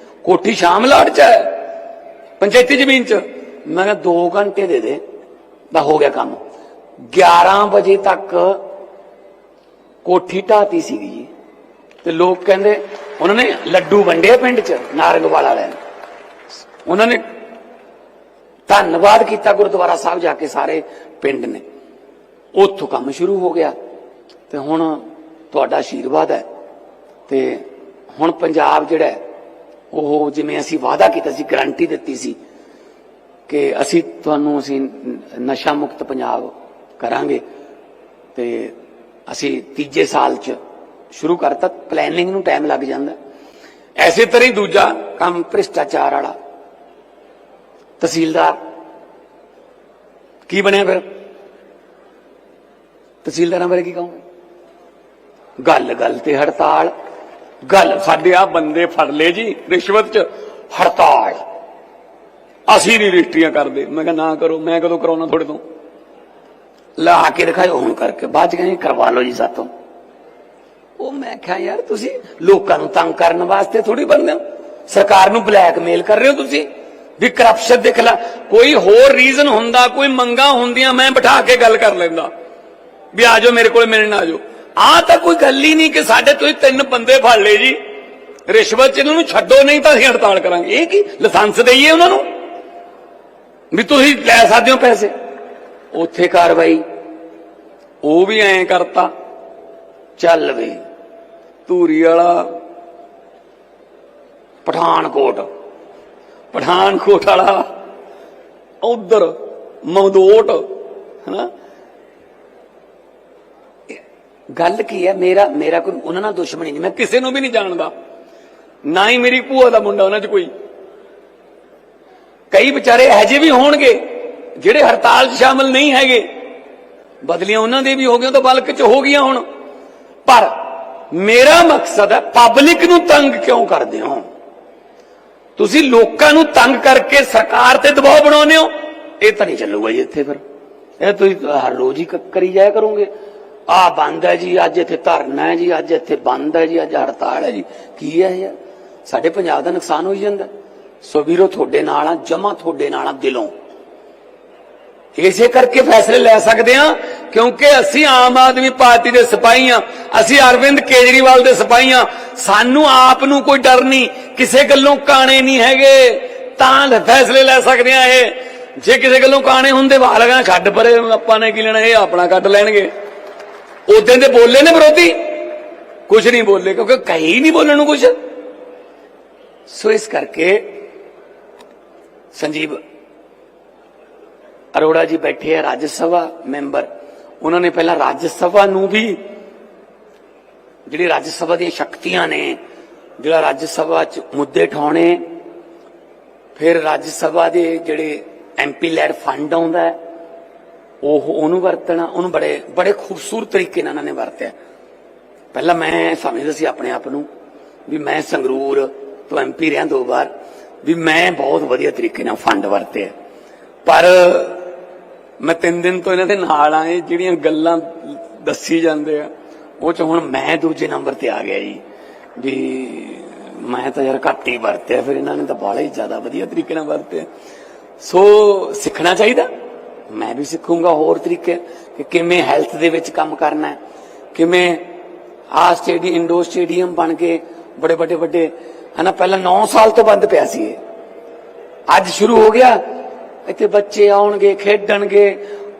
ਕੋਠੀ ਸ਼ਾਮਲਾੜ 'ਚ ਹੈ, ਪੰਚਾਇਤੀ ਜ਼ਮੀਨ 'ਚ। ਮੈਂ ਕਿਹਾ 2 ਘੰਟੇ ਦੇ ਦੇ, ਤਾਂ ਹੋ ਗਿਆ ਕੰਮ। 11 ਵਜੇ ਤੱਕ ਕੋਠੀ ਢਾਤੀ ਸੀਗੀ ਜੀ, ਤੇ ਲੋਕ ਕਹਿੰਦੇ ਉਹਨਾਂ ਨੇ ਲੱਡੂ ਵੰਡੇ ਪਿੰਡ 'ਚ ਨਾਰੰਗਵਾਲ ਵਾਲਿਆਂ ਨੇ, ਉਹਨਾਂ ਨੇ ਧੰਨਵਾਦ ਕੀਤਾ ਗੁਰਦੁਆਰਾ ਸਾਹਿਬ ਜਾ ਕੇ ਸਾਰੇ ਪਿੰਡ ਨੇ, ਉੱਥੋਂ ਕੰਮ ਸ਼ੁਰੂ ਹੋ ਗਿਆ। ਤੇ ਹੁਣ ਤੁਹਾਡਾ ਆਸ਼ੀਰਵਾਦ ਹੈ ਤੇ ਹੁਣ ਪੰਜਾਬ ਜਿਹੜਾ ਹੈ ਉਹ ਜਿਵੇਂ ਅਸੀਂ ਵਾਅਦਾ ਕੀਤਾ ਸੀ, ਗਰੰਟੀ ਦਿੱਤੀ ਸੀ ਕਿ ਅਸੀਂ ਤੁਹਾਨੂੰ ਅਸੀਂ ਨਸ਼ਾ ਮੁਕਤ ਪੰਜਾਬ ਕਰਾਂਗੇ, ਤੇ ਅਸੀਂ ਤੀਜੇ ਸਾਲ 'ਚ ਸ਼ੁਰੂ ਕਰਤਾ। ਪਲੈਨਿੰਗ ਨੂੰ ਟਾਈਮ ਲੱਗ ਜਾਂਦਾ। ਐਸੇ ਤਰ੍ਹਾਂ ਹੀ ਦੂਜਾ ਕੰਮ ਭ੍ਰਿਸ਼ਟਾਚਾਰ ਵਾਲਾ, ਤਹਿਸੀਲਦਾਰ ਕੀ ਬਣਿਆ? ਫਿਰ ਤਹਿਸੀਲਦਾਰਾਂ ਬਾਰੇ ਕੀ ਕਹੂੰ? ਗੱਲ ਗੱਲ ਤੇ ਹੜਤਾਲ, ਗੱਲ ਸਾਡੇ ਆ ਬੰਦੇ ਫੜ ਲਏ ਜੀ ਰਿਸ਼ਵਤ 'ਚ, ਹੜਤਾਲ, ਅਸੀਂ ਨਹੀਂ ਰਜਿਸਟਰੀਆਂ ਕਰਦੇ। ਮੈਂ ਕਿਹਾ ਨਾ ਕਰੋ, ਮੈਂ ਕਦੋਂ ਕਰਾਉਣਾ ਤੁਹਾਡੇ ਤੋਂ? ਲਾ ਕੇ ਦਿਖਾਓ ਹੁਣ ਕਰਕੇ, ਬਾਅਦ 'ਚ ਕਹਿੰਦੇ ਕਰਵਾ ਲਓ ਜੀ ਸਾਤੋਂ। ਉਹ ਮੈਂ ਕਿਹਾ ਯਾਰ ਤੁਸੀਂ ਲੋਕਾਂ ਨੂੰ ਤੰਗ ਕਰਨ ਵਾਸਤੇ ਥੋੜੀ ਬਣਦੇ ਹੋ, ਸਰਕਾਰ ਨੂੰ ਬਲੈਕਮੇਲ ਕਰ ਰਹੇ ਹੋ ਤੁਸੀਂ ਵੀ ਕਰਪਸ਼ਨ ਦੇ ਖਿਲਾਫ। ਕੋਈ ਹੋਰ ਰੀਜ਼ਨ ਹੁੰਦਾ, ਕੋਈ ਮੰਗਾਂ ਹੁੰਦੀਆਂ, ਮੈਂ ਬਿਠਾ ਕੇ ਗੱਲ ਕਰ ਲੈਂਦਾ ਵੀ ਆ ਜਾਓ ਮੇਰੇ ਕੋਲ ਮਿਲਣ ਆ ਜਾਓ। ਆ ਤਾਂ ਕੋਈ ਗੱਲ ਹੀ ਨਹੀਂ ਕਿ ਸਾਡੇ ਤੁਸੀਂ 3 ਬੰਦੇ ਫੜ ਲਏ ਜੀ ਰਿਸ਼ਵਤ 'ਚ, ਇਹਨਾਂ ਨੂੰ ਛੱਡੋ ਨਹੀਂ ਤਾਂ ਅਸੀਂ ਹੜਤਾਲ ਕਰਾਂਗੇ। ਇਹ ਕੀ ਲਾਇਸੈਂਸ ਦੇਈਏ ਉਹਨਾਂ ਨੂੰ ਵੀ ਤੁਸੀਂ ਲੈ ਸਕਦੇ ਹੋ ਪੈਸੇ? ਉੱਥੇ ਕਾਰਵਾਈ ਉਹ ਵੀ ਐਂ ਕਰਤਾ। ਚੱਲ ਵੇ ਧੂਰੀ ਵਾਲਾ ਪਠਾਨਕੋਟ ਵਾਲਾ ਉਧਰ ਮਮਦੋਟ, ਹਨਾ। ਗੱਲ ਕੀ ਹੈ, ਮੇਰਾ ਕੋਈ ਉਹਨਾਂ ਨਾਲ ਦੁਸ਼ਮਣੀ ਨਹੀਂ, ਮੈਂ ਕਿਸੇ ਨੂੰ ਵੀ ਨਹੀਂ ਜਾਣਦਾ, ਨਾ ਹੀ ਮੇਰੀ ਭੂਆ ਦਾ ਮੁੰਡਾ ਉਹਨਾਂ 'ਚ ਕੋਈ। ਕਈ ਵਿਚਾਰੇ ਇਹੋ ਜਿਹੇ ਵੀ ਹੋਣਗੇ ਜਿਹੜੇ ਹੜਤਾਲ 'ਚ ਸ਼ਾਮਲ ਨਹੀਂ ਹੈਗੇ, ਬਦਲੀਆਂ ਉਹਨਾਂ ਦੇ ਵੀ ਹੋ ਗਈਆਂ ਤਾਂ ਬਲਕ 'ਚ ਹੋ ਗਈਆਂ ਹੁਣ। ਪਰ ਮੇਰਾ ਮਕਸਦ ਹੈ ਪਬਲਿਕ ਨੂੰ ਤੰਗ ਕਿਉਂ ਕਰਦੇ ਹੋ ਤੁਸੀਂ? ਲੋਕਾਂ ਨੂੰ ਤੰਗ ਕਰਕੇ ਸਰਕਾਰ ਤੇ ਦਬਾਅ ਬਣਾਉਂਦੇ ਹੋ, ਇਹ ਤਾਂ ਨਹੀਂ ਚੱਲੂਗਾ ਜੀ ਇੱਥੇ। ਫਿਰ ਇਹ ਤੁਸੀਂ ਹਰ ਰੋਜ਼ ਹੀ ਕਰੀ ਜਾਇਆ ਕਰੋਗੇ। ਆ ਬੰਦ ਹੈ ਜੀ, ਅੱਜ ਇੱਥੇ ਧਰਨਾ ਹੈ ਜੀ, ਅੱਜ ਇੱਥੇ ਬੰਦ ਹੈ ਜੀ, ਅੱਜ ਹੜਤਾਲ ਹੈ ਜੀ। ਕੀ ਹੈ ਯਾਰ? ਸਾਡੇ ਪੰਜਾਬ ਦਾ ਨੁਕਸਾਨ ਹੋਈ ਜਾਂਦਾ। ਸੋ ਵੀਰੋ ਤੁਹਾਡੇ ਨਾਲ ਆ, ਜਮਾ ਤੁਹਾਡੇ ਨਾਲ ਆ ਦਿਲੋਂ। ਇਸੇ ਕਰਕੇ ਫੈਸਲੇ ਲੈ ਸਕਦੇ ਹਾਂ ਕਿਉਂਕਿ ਅਸੀਂ ਆਮ ਆਦਮੀ ਪਾਰਟੀ ਦੇ ਸਿਪਾਹੀ ਹਾਂ, ਅਸੀਂ ਅਰਵਿੰਦ ਕੇਜਰੀਵਾਲ ਦੇ ਸਿਪਾਹੀ ਹਾਂ। ਸਾਨੂੰ ਆਪ ਨੂੰ ਕੋਈ ਡਰ ਨਹੀਂ, ਕਿਸੇ ਗੱਲੋਂ ਕਾਣੇ ਨਹੀਂ ਹੈਗੇ, ਤਾਂ ਫੈਸਲੇ ਲੈ ਸਕਦੇ ਹਾਂ। ਇਹ ਜੇ ਕਿਸੇ ਗੱਲੋਂ ਕਾਣੇ ਹੁੰਦੇ ਵਾਹ ਲਗਾ ਛੱਡ ਪਰੇ, ਆਪਾਂ ਨੇ ਕੀ ਲੈਣਾ, ਇਹ ਆਪਣਾ ਕੱਢ ਲੈਣਗੇ। ਉਦੋਂ ਦੇ ਬੋਲੇ ਨੇ ਵਿਰੋਧੀ, ਕੁਝ ਨਹੀਂ ਬੋਲੇ ਕਿਉਂਕਿ ਕਹੀ ਨਹੀਂ ਬੋਲਣ ਨੂੰ ਕੁਝ। ਸੋ ਇਸ ਕਰਕੇ ਸੰਜੀਵ ਅਰੋੜਾ ਜੀ ਬੈਠੇ ਆ ਰਾਜ ਸਭਾ ਮੈਂਬਰ, ਉਹਨਾਂ ਨੇ ਪਹਿਲਾਂ ਰਾਜ ਸਭਾ ਨੂੰ ਵੀ ਜਿਹੜੀ ਰਾਜ ਸਭਾ ਦੀਆਂ ਸ਼ਕਤੀਆਂ ਨੇ, ਜਿਹੜਾ ਰਾਜ ਸਭਾ 'ਚ ਮੁੱਦੇ ਉਠਾਉਣੇ, ਫਿਰ ਰਾਜ ਸਭਾ ਦੇ ਜਿਹੜੇ MP ਲੈਡ ਫੰਡ ਆਉਂਦਾ ਉਹਨੂੰ ਵਰਤਣਾ, ਉਹਨੂੰ ਬੜੇ ਖੂਬਸੂਰਤ ਤਰੀਕੇ ਨਾਲ ਉਹਨਾਂ ਨੇ ਵਰਤਿਆ। ਪਹਿਲਾਂ ਮੈਂ ਸਮਝਦਾ ਸੀ ਆਪਣੇ ਆਪ ਨੂੰ ਵੀ ਮੈਂ ਸੰਗਰੂਰ ਤੋਂ MP ਰਿਹਾ 2 ਵਾਰ, ਵੀ ਮੈਂ ਬਹੁਤ ਵਧੀਆ ਤਰੀਕੇ ਨਾਲ ਫੰਡ ਵਰਤੇ। ਪਰ ਮੈਂ 3 ਦਿਨ ਤੋਂ ਇਹਨਾਂ ਦੇ ਨਾਲ ਆਏ, ਜਿਹੜੀਆਂ ਗੱਲਾਂ ਦੱਸੀ ਜਾਂਦੇ ਆ ਉਹ 'ਚ ਹੁਣ ਮੈਂ ਦੂਜੇ ਨੰਬਰ ਤੇ ਆ ਗਿਆ ਜੀ, ਵੀ ਮੈਂ ਤਾਂ ਯਾਰ ਘੱਟ ਹੀ ਵਰਤਿਆ, ਫਿਰ ਇਹਨਾਂ ਨੇ ਤਾਂ ਬਾਹਲਾ ਹੀ ਜ਼ਿਆਦਾ ਵਧੀਆ ਤਰੀਕੇ ਨਾਲ ਵਰਤਿਆ। ਸੋ ਸਿੱਖਣਾ ਚਾਹੀਦਾ, ਮੈਂ ਵੀ ਸਿੱਖੂੰਗਾ ਹੋਰ ਤਰੀਕੇ ਕਿ ਕਿਵੇਂ ਹੈਲਥ ਦੇ ਵਿੱਚ ਕੰਮ ਕਰਨਾ ਹੈ, ਕਿਵੇਂ ਇੰਡੋਰ ਸਟੇਡੀਅਮ ਬਣ ਕੇ ਬੜੇ ਵੱਡੇ ਹਨਾ। ਪਹਿਲਾਂ 9 ਸਾਲ ਤੋਂ ਬੰਦ ਪਿਆ ਸੀ, ਅੱਜ ਸ਼ੁਰੂ ਹੋ ਗਿਆ। ਇੱਥੇ ਬੱਚੇ ਆਉਣਗੇ, ਖੇਡਣਗੇ,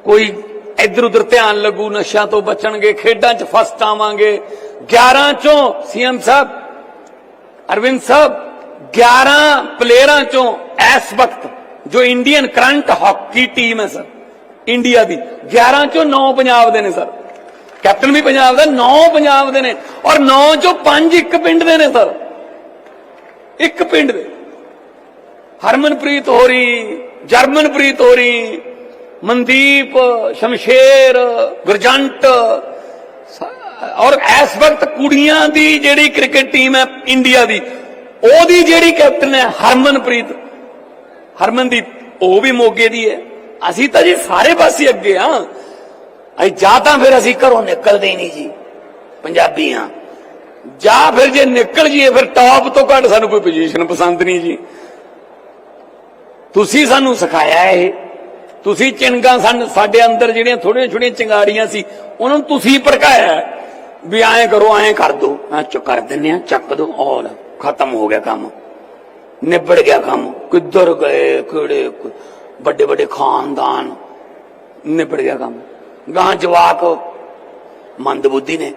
ਕੋਈ ਇੱਧਰ ਉੱਧਰ ਧਿਆਨ ਲੱਗੂ, ਨਸ਼ਿਆਂ ਤੋਂ ਬਚਣਗੇ, ਖੇਡਾਂ 'ਚ ਫਸਟ ਆਵਾਂਗੇ। 11 ਚੋਂ CM ਸਾਹਿਬ ਅਰਵਿੰਦ ਸਾਹਿਬ 11 ਪਲੇਅਰਾਂ ਚੋਂ ਇਸ ਵਕਤ ਜੋ ਇੰਡੀਅਨ ਕਰੰਟ ਹਾਕੀ ਟੀਮ ਹੈ ਸਰ ਇੰਡੀਆ ਦੀ, 11 ਚੋਂ 9 ਪੰਜਾਬ ਦੇ ਨੇ ਸਰ। ਕੈਪਟਨ ਵੀ ਪੰਜਾਬ ਦਾ, 9 ਪੰਜਾਬ ਦੇ ਨੇ, ਔਰ 9 ਚੋਂ 5 ਇੱਕ ਪਿੰਡ ਦੇ ਨੇ ਸਰ, ਇੱਕ ਪਿੰਡ ਦੇ। ਹਰਮਨਪ੍ਰੀਤ ਹੋਰੀ, ਜਰਮਨਪ੍ਰੀਤ ਹੋਰੀ, ਮਨਦੀਪ, ਸ਼ਮਸ਼ੇਰ, ਗੁਰਜੰਟ, ਔਰ ਇਸ ਵਕਤ ਕੁੜੀਆਂ ਦੀ ਜਿਹੜੀ ਕ੍ਰਿਕਟ ਟੀਮ ਹੈ ਇੰਡੀਆ ਦੀ, ਉਹਦੀ ਜਿਹੜੀ ਕੈਪਟਨ ਹੈ ਹਰਮਨਦੀਪ, ਉਹ ਵੀ ਮੋਗੇ ਦੀ ਹੈ। ਅਸੀਂ ਤਾਂ ਜੀ ਸਾਰੇ ਪਾਸੇ ਅੱਗੇ ਹਾਂ। ਅਸੀਂ ਜਾਂ ਤਾਂ ਫਿਰ ਅਸੀਂ ਘਰੋਂ ਨਿਕਲਦੇ ਹੀ ਨਹੀਂ ਜੀ, ਪੰਜਾਬੀ ਹਾਂ, ਜਾਂ ਫਿਰ ਜੇ ਨਿਕਲ ਜੀਏ ਫਿਰ ਟਾਪ ਤੋਂ ਘੱਟ ਸਾਨੂੰ ਕੋਈ ਪੋਜੀਸ਼ਨ ਪਸੰਦ ਨਹੀਂ ਜੀ। ਤੁਸੀਂ ਸਾਨੂੰ ਸਿਖਾਇਆ ਇਹ ਤੁਸੀਂ ਚਿੰਗਾ ਸਾਡੇ ਅੰਦਰ ਜਿਹੜੀਆਂ ਥੋੜੀਆਂ ਛੋਟੀਆਂ ਚਿੰਗਾੜੀਆਂ ਸੀ ਉਹਨਾਂ ਨੂੰ ਤੁਸੀਂ ਭੜਕਾਇਆ ਵੀ ਐਂ ਕਰੋ ਐਂ ਕਰ ਦੋ, ਕਰ ਦਿੰਦੇ ਆ, ਚੱਕ ਦੋ, ਔਰ ਖਤਮ ਹੋ ਗਿਆ ਕੰਮ, ਨਿਬੜ ਗਿਆ ਕੰਮ। ਕਿੱਧਰ ਗਏ ਕਿਹੜੇ ਵੱਡੇ ਵੱਡੇ ਖਾनदान, निबड़ गया काम। गां जवाक मंदबुद्धि ने,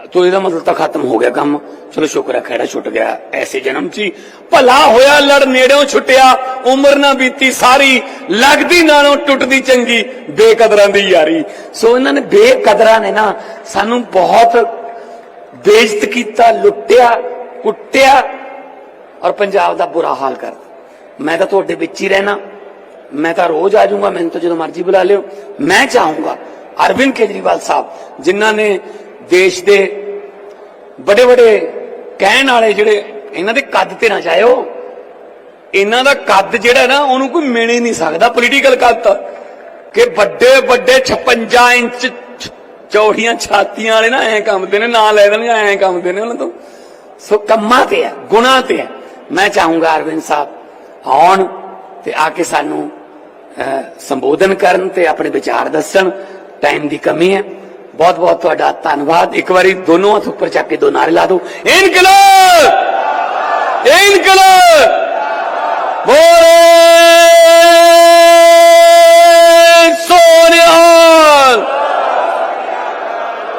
तो इसका मतलब तो खत्म हो गया काम। चलो शुक्र है खैड़ा छुट गया, ऐसे जन्म ची भला होया लड़ नेड़ों छुटिया, उम्र ना बीती सारी, लगदी नालों टुटदी चंगी, बेकदरां दी यारी। सो इन्होंने बेकदरां ने ना सानू बहुत बेइज्जत किया, लुटिया कुटिया और पंजाब दा बुरा हाल कर। मैं तो तुहाडे विच ही रहना, मैं तो रोज आ जाऊंगा, मैंने तो जो मर्जी बुला लियो। मैं चाहूंगा अरविंद केजरीवाल साहब जिन्हों ने देश के बड़े बड़े कहने वाले जिहड़े इन्हां दे कद ते ना जाओ, इन्हां दा कद जिहड़ा ना उन्होंने कोई मिल ही नहीं सकता, पोलीटिकल कद कि बड़े बड़े 56 इंच चौड़ियां छातियां वाले ना ऐ कंबदे ने, ना लै देने ऐ कंबदे ने उन्हां तो। सो कम्मां ते है, गुणां ते है। मैं चाहूंगा अरविंद साहब आउण ते आके सानू संबोधन करन ते अपने विचार दसन। टाइम की कमी है। बहुत बहुत तुहाडा धन्नवाद। एक बार दोनों हाथ ऊपर चक के दो नारे ला दो, इनकलाब इनकलाब बोले सोनिहाल।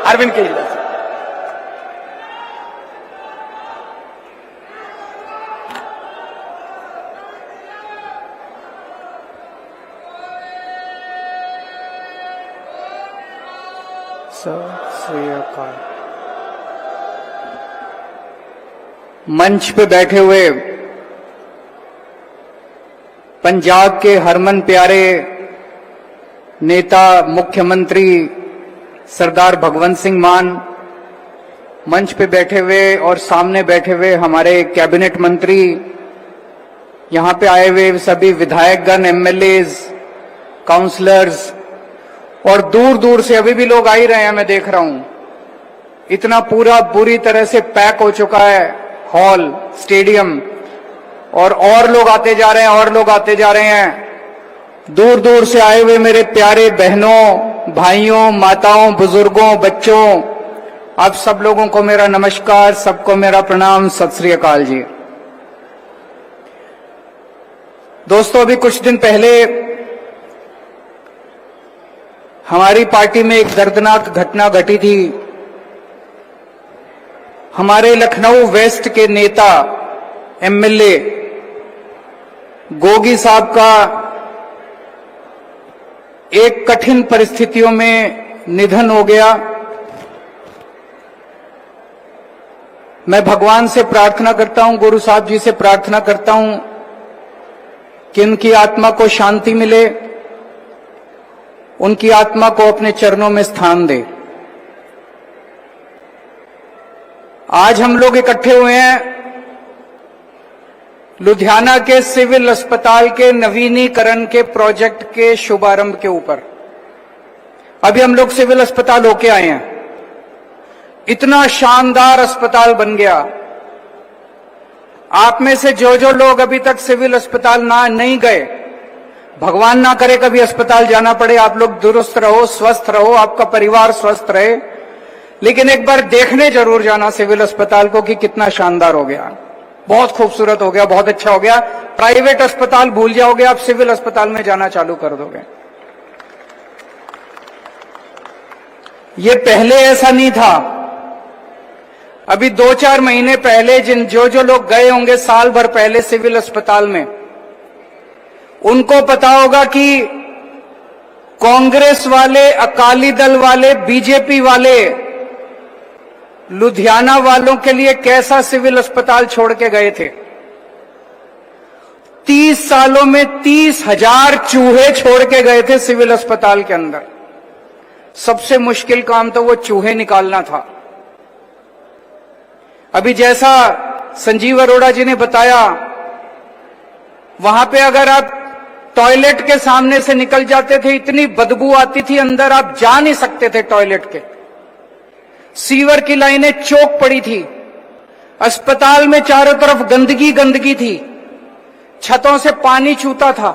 अरविंद केजरीवाल साहब। मंच पे बैठे हुए पंजाब के हरमन प्यारे नेता मुख्यमंत्री सरदार भगवंत सिंह मान, मंच पे बैठे हुए और सामने बैठे हुए हमारे कैबिनेट मंत्री, यहां पे आए हुए सभी विधायकगण, एमएलएज, काउंसलर्स और दूर दूर से अभी भी लोग आ ही रहे हैं, मैं देख रहा हूं। इतना पूरा बुरी तरह से पैक हो चुका है हॉल, स्टेडियम, और लोग आते जा रहे हैं, और लोग आते जा रहे हैं। दूर दूर से आए हुए मेरे प्यारे बहनों, भाइयों, माताओं, बुजुर्गों, बच्चों, आप सब लोगों को मेरा नमस्कार, सबको मेरा प्रणाम, सत श्री अकाल जी। दोस्तों, अभी कुछ दिन पहले हमारी पार्टी में एक दर्दनाक घटना घटी थी। हमारे लखनऊ वेस्ट के नेता एमएलए गोगी साहब का एक कठिन परिस्थितियों में निधन हो गया। मैं भगवान से प्रार्थना करता हूं, गुरु साहब जी से प्रार्थना करता हूं कि उनकी आत्मा को शांति मिले, उनकी आत्मा को अपने चरणों में स्थान दे। आज हम लोग इकट्ठे हुए हैं लुधियाना के सिविल अस्पताल के नवीनीकरण के प्रोजेक्ट के शुभारंभ के ऊपर। अभी हम लोग सिविल अस्पताल होके आए हैं, इतना शानदार अस्पताल बन गया। आप में से जो जो लोग अभी तक सिविल अस्पताल नहीं गए, भगवान ना करे कभी अस्पताल जाना पड़े, आप लोग दुरुस्त रहो, स्वस्थ रहो, आपका परिवार स्वस्थ रहे, लेकिन एक बार देखने जरूर जाना सिविल अस्पताल को कि कितना शानदार हो गया, बहुत खूबसूरत हो गया, बहुत अच्छा हो गया। प्राइवेट अस्पताल भूल जाओगे, आप सिविल अस्पताल में जाना चालू कर दोगे। ये पहले ऐसा नहीं था। अभी 2-4 महीने पहले जो जो लोग गए होंगे साल भर पहले सिविल अस्पताल में, उनको पता होगा कि कांग्रेस वाले, अकाली दल वाले, बीजेपी वाले लुधियाना वालों के लिए कैसा सिविल अस्पताल छोड़ के गए थे। 30 सालों में 30,000 चूहे छोड़ के गए थे सिविल अस्पताल के अंदर। सबसे मुश्किल काम तो वो चूहे निकालना था। अभी जैसा संजीव अरोड़ा जी ने बताया, वहां पे अगर आप टॉयलेट के सामने से निकल जाते थे, इतनी बदबू आती थी अंदर, आप जा नहीं सकते थे टॉयलेट के। सीवर की लाइनें चौक पड़ी थी, अस्पताल में चारों तरफ गंदगी गंदगी थी, छतों से पानी छूता था।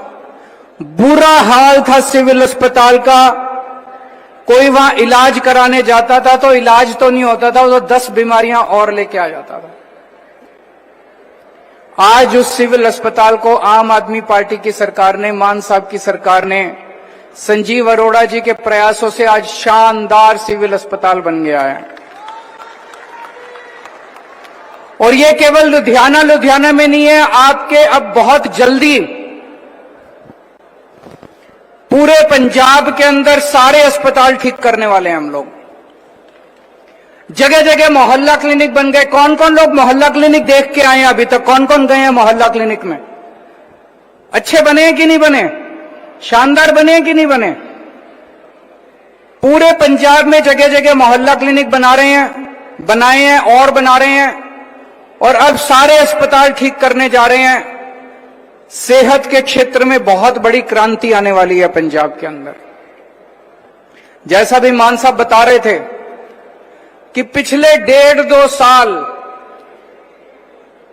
बुरा हाल था सिविल अस्पताल का। कोई वहां इलाज कराने जाता था तो इलाज तो नहीं होता था, वो तो 10 बीमारियां और लेके आ जाता था। आज उस सिविल अस्पताल को आम आदमी पार्टी की सरकार ने, मान साहब की सरकार ने, संजीव अरोड़ा जी के प्रयासों से आज शानदार सिविल अस्पताल बन गया है। और ये केवल लुधियाना में नहीं है, आपके अब बहुत जल्दी पूरे पंजाब के अंदर सारे अस्पताल ठीक करने वाले हैं हम लोग। जगह जगह मोहल्ला क्लिनिक बन गए। कौन कौन लोग मोहल्ला क्लिनिक देख के आए हैं अभी तक? कौन कौन गए हैं मोहल्ला क्लिनिक में? अच्छे बने कि नहीं बने? शानदार बने कि नहीं बने? पूरे पंजाब में जगह जगह मोहल्ला क्लिनिक बना रहे हैं, बनाए हैं और बना रहे हैं। और अब सारे अस्पताल ठीक करने जा रहे हैं। सेहत के क्षेत्र में बहुत बड़ी क्रांति आने वाली है पंजाब के अंदर। जैसा भी मान साहब बता रहे थे कि पिछले 1.5-2 साल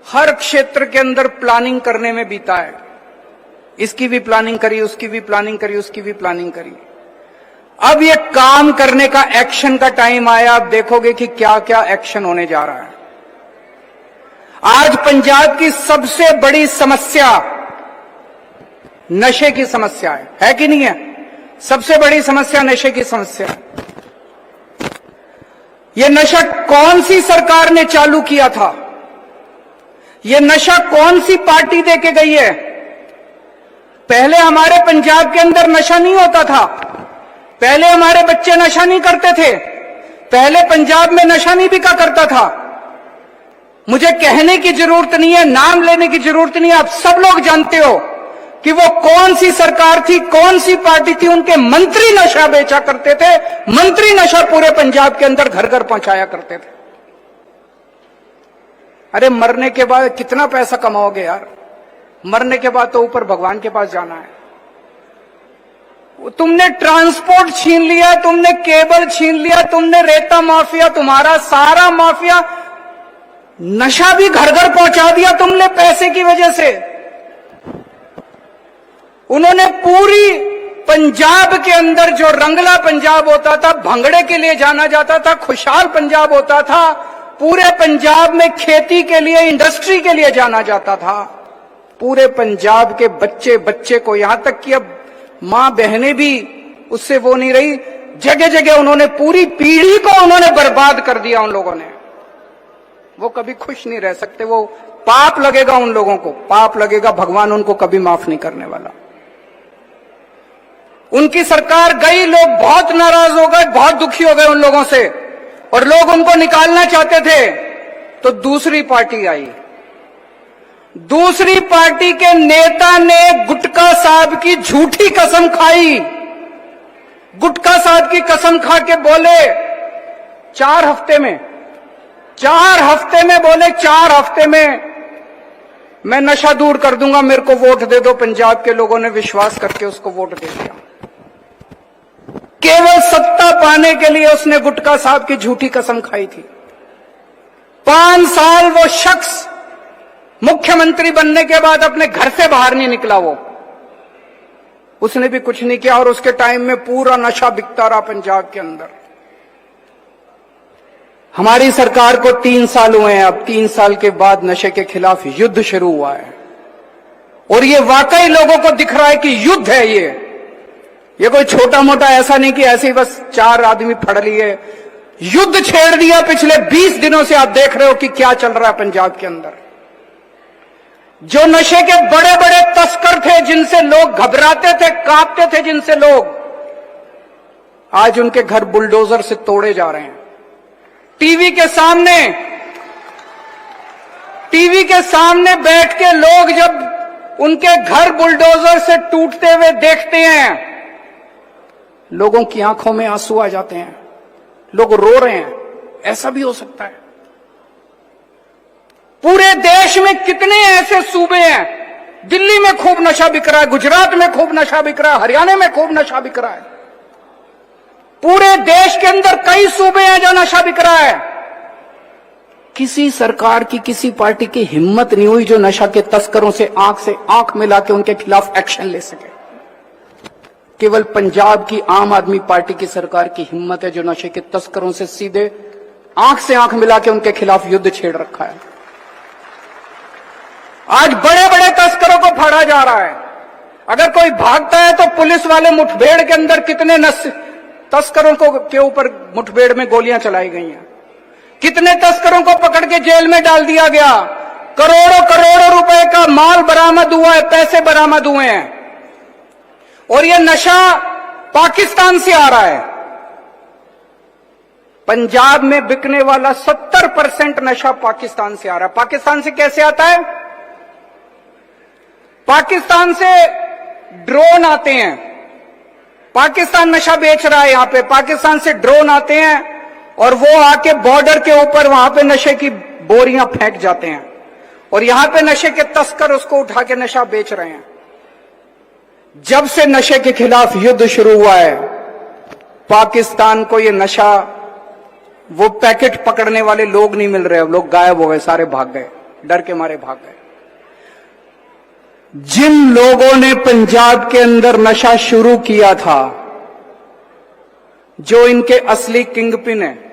हर क्षेत्र के अंदर प्लानिंग करने में बीता है। इसकी भी प्लानिंग करी, उसकी भी प्लानिंग करी, उसकी भी प्लानिंग करी। अब ये काम करने का, एक्शन का टाइम आया। आप देखोगे कि क्या क्या एक्शन होने जा रहा है। आज पंजाब की सबसे बड़ी समस्या नशे की समस्या है कि नहीं है? सबसे बड़ी समस्या नशे की समस्या है। ये नशा कौन सी सरकार ने चालू किया था? ये नशा कौन सी पार्टी दे के गई है? पहले हमारे पंजाब के अंदर नशा नहीं होता था। पहले हमारे बच्चे नशा नहीं करते थे। पहले पंजाब में नशा नहीं बिका करता था। मुझे कहने की जरूरत नहीं है, नाम लेने की जरूरत नहीं है, आप सब लोग जानते हो कि वो कौन सी सरकार थी, कौन सी पार्टी थी। उनके मंत्री नशा बेचा करते थे। मंत्री नशा पूरे पंजाब के अंदर घर घर पहुंचाया करते थे। अरे मरने के बाद कितना पैसा कमाओगे यार? मरने के बाद तो ऊपर भगवान के पास जाना है। तुमने ट्रांसपोर्ट छीन लिया, तुमने केबल छीन लिया, तुमने रेता माफिया, तुम्हारा सारा माफिया, नशा भी घर घर पहुंचा दिया तुमने पैसे की वजह से। उन्होंने पूरी पंजाब के अंदर जो रंगला पंजाब होता था, भंगड़े के लिए जाना जाता था, खुशहाल पंजाब होता था, पूरे पंजाब में खेती के लिए, इंडस्ट्री के लिए जाना जाता था। पूरे पंजाब के बच्चे बच्चे को, यहां तक कि अब मां बहनें भी उससे वो नहीं रही। जगह जगह उन्होंने पूरी पीढ़ी को उन्होंने बर्बाद कर दिया। उन लोगों ने, वो कभी खुश नहीं रह सकते। वो पाप लगेगा उन लोगों को, पाप लगेगा। भगवान उनको कभी माफ नहीं करने वाला। उनकी सरकार गई, लोग बहुत नाराज हो गए, बहुत दुखी हो गए उन लोगों से, और लोग उनको निकालना चाहते थे। तो दूसरी पार्टी आई। दूसरी पार्टी के नेता ने गुटका साहब की झूठी कसम खाई। गुटका साहब की कसम खा के बोले 4 हफ्ते में, 4 हफ्ते में बोले 4 हफ्ते में मैं नशा दूर कर दूंगा, मेरे को वोट दे दो। पंजाब के लोगों ने विश्वास करके उसको वोट दे दिया। केवल सत्ता पाने के लिए उसने गुटका साहब की झूठी कसम खाई थी। 5 साल वो शख्स मुख्यमंत्री बनने के बाद अपने घर से बाहर नहीं निकला। वो उसने भी कुछ नहीं किया, और उसके टाइम में पूरा नशा बिकता रहा पंजाब के अंदर। हमारी सरकार को 3 साल हुए हैं। अब 3 साल के बाद नशे के खिलाफ युद्ध शुरू हुआ है, और ये वाकई लोगों को दिख रहा है कि युद्ध है। ये कोई छोटा मोटा ऐसा नहीं कि ऐसे ही बस 4 आदमी फड़ लिए। युद्ध छेड़ दिया। पिछले 20 दिनों से आप देख रहे हो कि क्या चल रहा है पंजाब के अंदर। जो नशे के बड़े बड़े तस्कर थे, जिनसे लोग घबराते थे, कांपते थे, जिनसे लोग, आज उनके घर बुलडोजर से तोड़े जा रहे हैं। टीवी के सामने बैठ के लोग जब उनके घर बुलडोजर से टूटते हुए देखते हैं, लोगों की आंखों में आंसू आ जाते हैं। लोग रो रहे हैं। ऐसा भी हो सकता है। पूरे देश में कितने ऐसे सूबे हैं? दिल्ली में खूब नशा बिक रहा है, गुजरात में खूब नशा बिक रहा है, हरियाणा में खूब नशा बिक रहा है। पूरे देश के अंदर कई सूबे हैं जहां नशा बिक रहा है। किसी सरकार की, किसी पार्टी की हिम्मत नहीं हुई जो नशा के तस्करों से आंख मिला के उनके खिलाफ एक्शन ले सके। केवल पंजाब की आम आदमी पार्टी की सरकार की हिम्मत है जो नशे के तस्करों से सीधे आंख से आंख मिला के उनके खिलाफ युद्ध छेड़ रखा है। आज बड़े बड़े तस्करों को फाड़ा जा रहा है। अगर कोई भागता है तो पुलिस वाले मुठभेड़ के अंदर कितने तस्करों को के ऊपर मुठभेड़ में गोलियां चलाई गई हैं, कितने तस्करों को पकड़ के जेल में डाल दिया गया, करोड़ों करोड़ों रुपए का माल बरामद हुआ है, पैसे बरामद हुए हैं। और यह नशा पाकिस्तान से आ रहा है। पंजाब में बिकने वाला 70% नशा पाकिस्तान से आ रहा है। पाकिस्तान से कैसे आता है? पाकिस्तान से ड्रोन आते हैं। पाकिस्तान नशा बेच रहा है यहां पे, पाकिस्तान से ड्रोन आते हैं और वो आके बॉर्डर के ऊपर वहां पे नशे की बोरियां फेंक जाते हैं और यहां पे नशे के तस्कर उसको उठा के नशा बेच रहे हैं। जब से नशे के खिलाफ युद्ध शुरू हुआ है, पाकिस्तान को ये नशा, वो पैकेट पकड़ने वाले लोग नहीं मिल रहे, लोग गायब हो गए, सारे भाग गए, डर के मारे भाग गए। जिन लोगों ने पंजाब के अंदर नशा शुरू किया था, जो इनके असली किंगपिन है,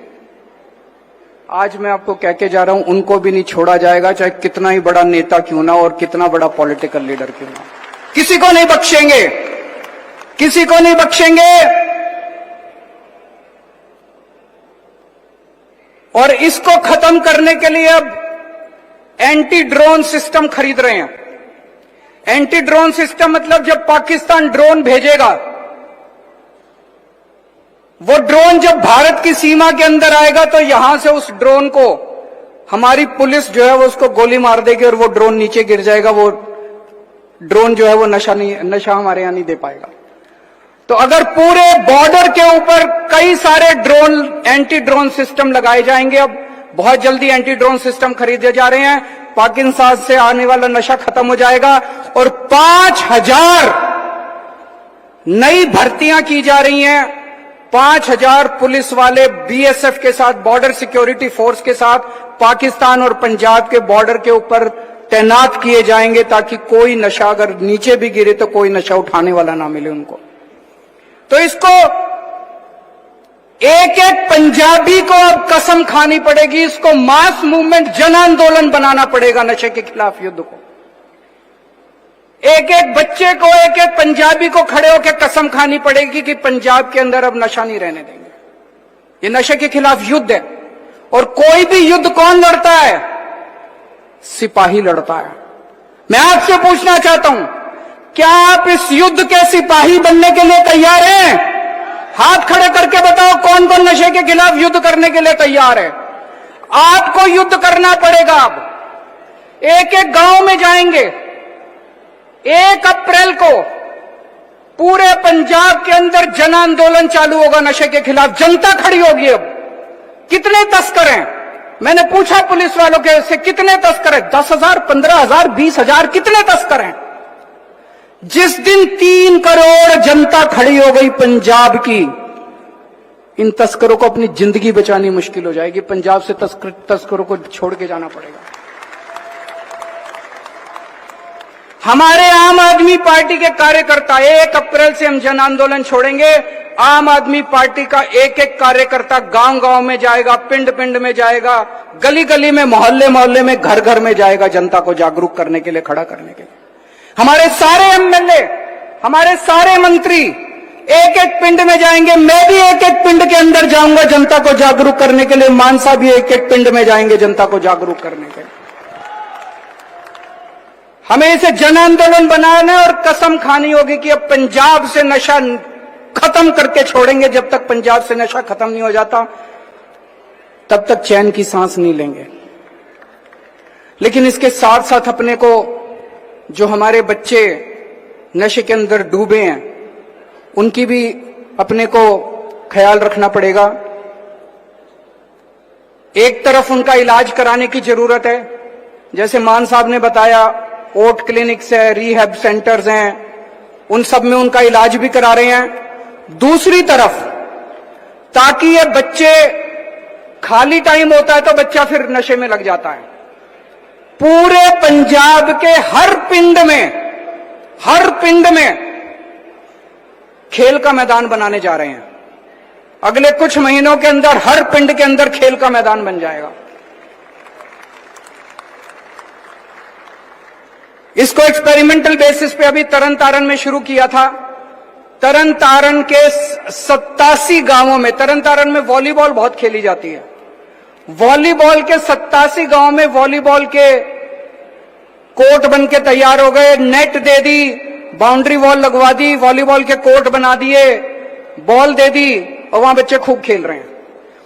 आज मैं आपको कह के जा रहा हूं, उनको भी नहीं छोड़ा जाएगा, चाहे कितना ही बड़ा नेता क्यों ना और कितना बड़ा पॉलिटिकल लीडर क्यों ना। किसी को नहीं बख्शेंगे, किसी को नहीं बख्शेंगे। और इसको खत्म करने के लिए अब एंटी ड्रोन सिस्टम खरीद रहे हैं। एंटी ड्रोन सिस्टम मतलब जब पाकिस्तान ड्रोन भेजेगा, वो ड्रोन जब भारत की सीमा के अंदर आएगा तो यहां से उस ड्रोन को हमारी पुलिस जो है वो उसको गोली मार देगी और वो ड्रोन नीचे गिर जाएगा। वो ड्रोन जो है वो नशा हमारे यहां नहीं दे पाएगा। तो अगर पूरे बॉर्डर के ऊपर कई सारे ड्रोन, एंटी ड्रोन सिस्टम लगाए जाएंगे, अब बहुत जल्दी एंटी ड्रोन सिस्टम खरीदे जा रहे हैं, पाकिस्तान से आने वाला नशा खत्म हो जाएगा और 5000 नई भर्तियां की जा रही हैं। 5000 पुलिस वाले बीएसएफ के साथ, बॉर्डर सिक्योरिटी फोर्स के साथ पाकिस्तान और पंजाब के बॉर्डर के ऊपर तैनात किए जाएंगे ताकि कोई नशा अगर नीचे भी गिरे तो कोई नशा उठाने वाला ना मिले उनको। तो इसको एक एक पंजाबी को अब कसम खानी पड़ेगी, इसको मास मूवमेंट, जन आंदोलन बनाना पड़ेगा नशे के खिलाफ युद्ध को। एक एक बच्चे को, एक एक पंजाबी को खड़े होकर कसम खानी पड़ेगी कि पंजाब के अंदर अब नशा नहीं रहने देंगे। ये नशे के खिलाफ युद्ध है और कोई भी युद्ध कौन लड़ता है? सिपाही लड़ता है। मैं आपसे पूछना चाहता हूं, क्या आप इस युद्ध के सिपाही बनने के लिए तैयार हैं? हाथ खड़े करके बताओ कौन कौन नशे के खिलाफ युद्ध करने के लिए तैयार है। आपको युद्ध करना पड़ेगा। अब एक एक गांव में जाएंगे। 1 अप्रैल को पूरे पंजाब के अंदर जन आंदोलन चालू होगा नशे के खिलाफ। जनता खड़ी होगी। अब कितने तस्कर हैं? मैंने पूछा पुलिस वालों के से, कितने तस्कर हैं? 10,000, 15,000, 20,000, कितने तस्कर हैं? जिस दिन 3 करोड़ जनता खड़ी हो गई पंजाब की, इन तस्करों को अपनी जिंदगी बचानी मुश्किल हो जाएगी। पंजाब से तस्करों को छोड़ के जाना पड़ेगा। हमारे आम आदमी पार्टी के कार्यकर्ता, 1 अप्रैल से हम जन आंदोलन छोड़ेंगे। आम आदमी पार्टी का एक एक कार्यकर्ता गांव गांव में जाएगा, पिंड पिंड में जाएगा, गली गली में, मोहल्ले मोहल्ले में, घर घर में जाएगा, जनता को जागरूक करने के लिए, खड़ा करने के लिए। हमारे सारे एमएलए, हमारे सारे मंत्री एक एक पिंड में जाएंगे। मैं भी एक एक पिंड के अंदर जाऊंगा जनता को जागरूक करने के लिए। मानसा भी एक एक पिंड में जाएंगे जनता को जागरूक करने के लिए। हमें इसे जन आंदोलन बनाना और कसम खानी होगी कि अब पंजाब से नशा खत्म करके छोड़ेंगे। जब तक पंजाब से नशा खत्म नहीं हो जाता तब तक चैन की सांस नहीं लेंगे। लेकिन इसके साथ साथ अपने को, जो हमारे बच्चे नशे के अंदर डूबे हैं, उनकी भी अपने को ख्याल रखना पड़ेगा। एक तरफ उनका इलाज कराने की जरूरत है, जैसे मान साहब ने बताया, ओट क्लिनिक्स है, रिहैब सेंटर्स हैं, उन सब में उनका इलाज भी करा रहे हैं। दूसरी तरफ, ताकि ये बच्चे, खाली टाइम होता है तो बच्चा फिर नशे में लग जाता है, पूरे पंजाब के हर पिंड में खेल का मैदान बनाने जा रहे हैं। अगले कुछ महीनों के अंदर हर पिंड के अंदर खेल का मैदान बन जाएगा। इसको एक्सपेरिमेंटल बेसिस पे अभी तरन तारण में शुरू किया था। तरन तारण के 87 गांवों में, तरन तारण में वॉलीबॉल बहुत खेली जाती है, वॉलीबॉल के 87 गांवों में वॉलीबॉल के कोर्ट बन के तैयार हो गए, नेट दे दी, बाउंड्री वॉल लगवा दी, वॉलीबॉल के कोर्ट बना दिए, बॉल दे दी और वहां बच्चे खूब खेल रहे हैं।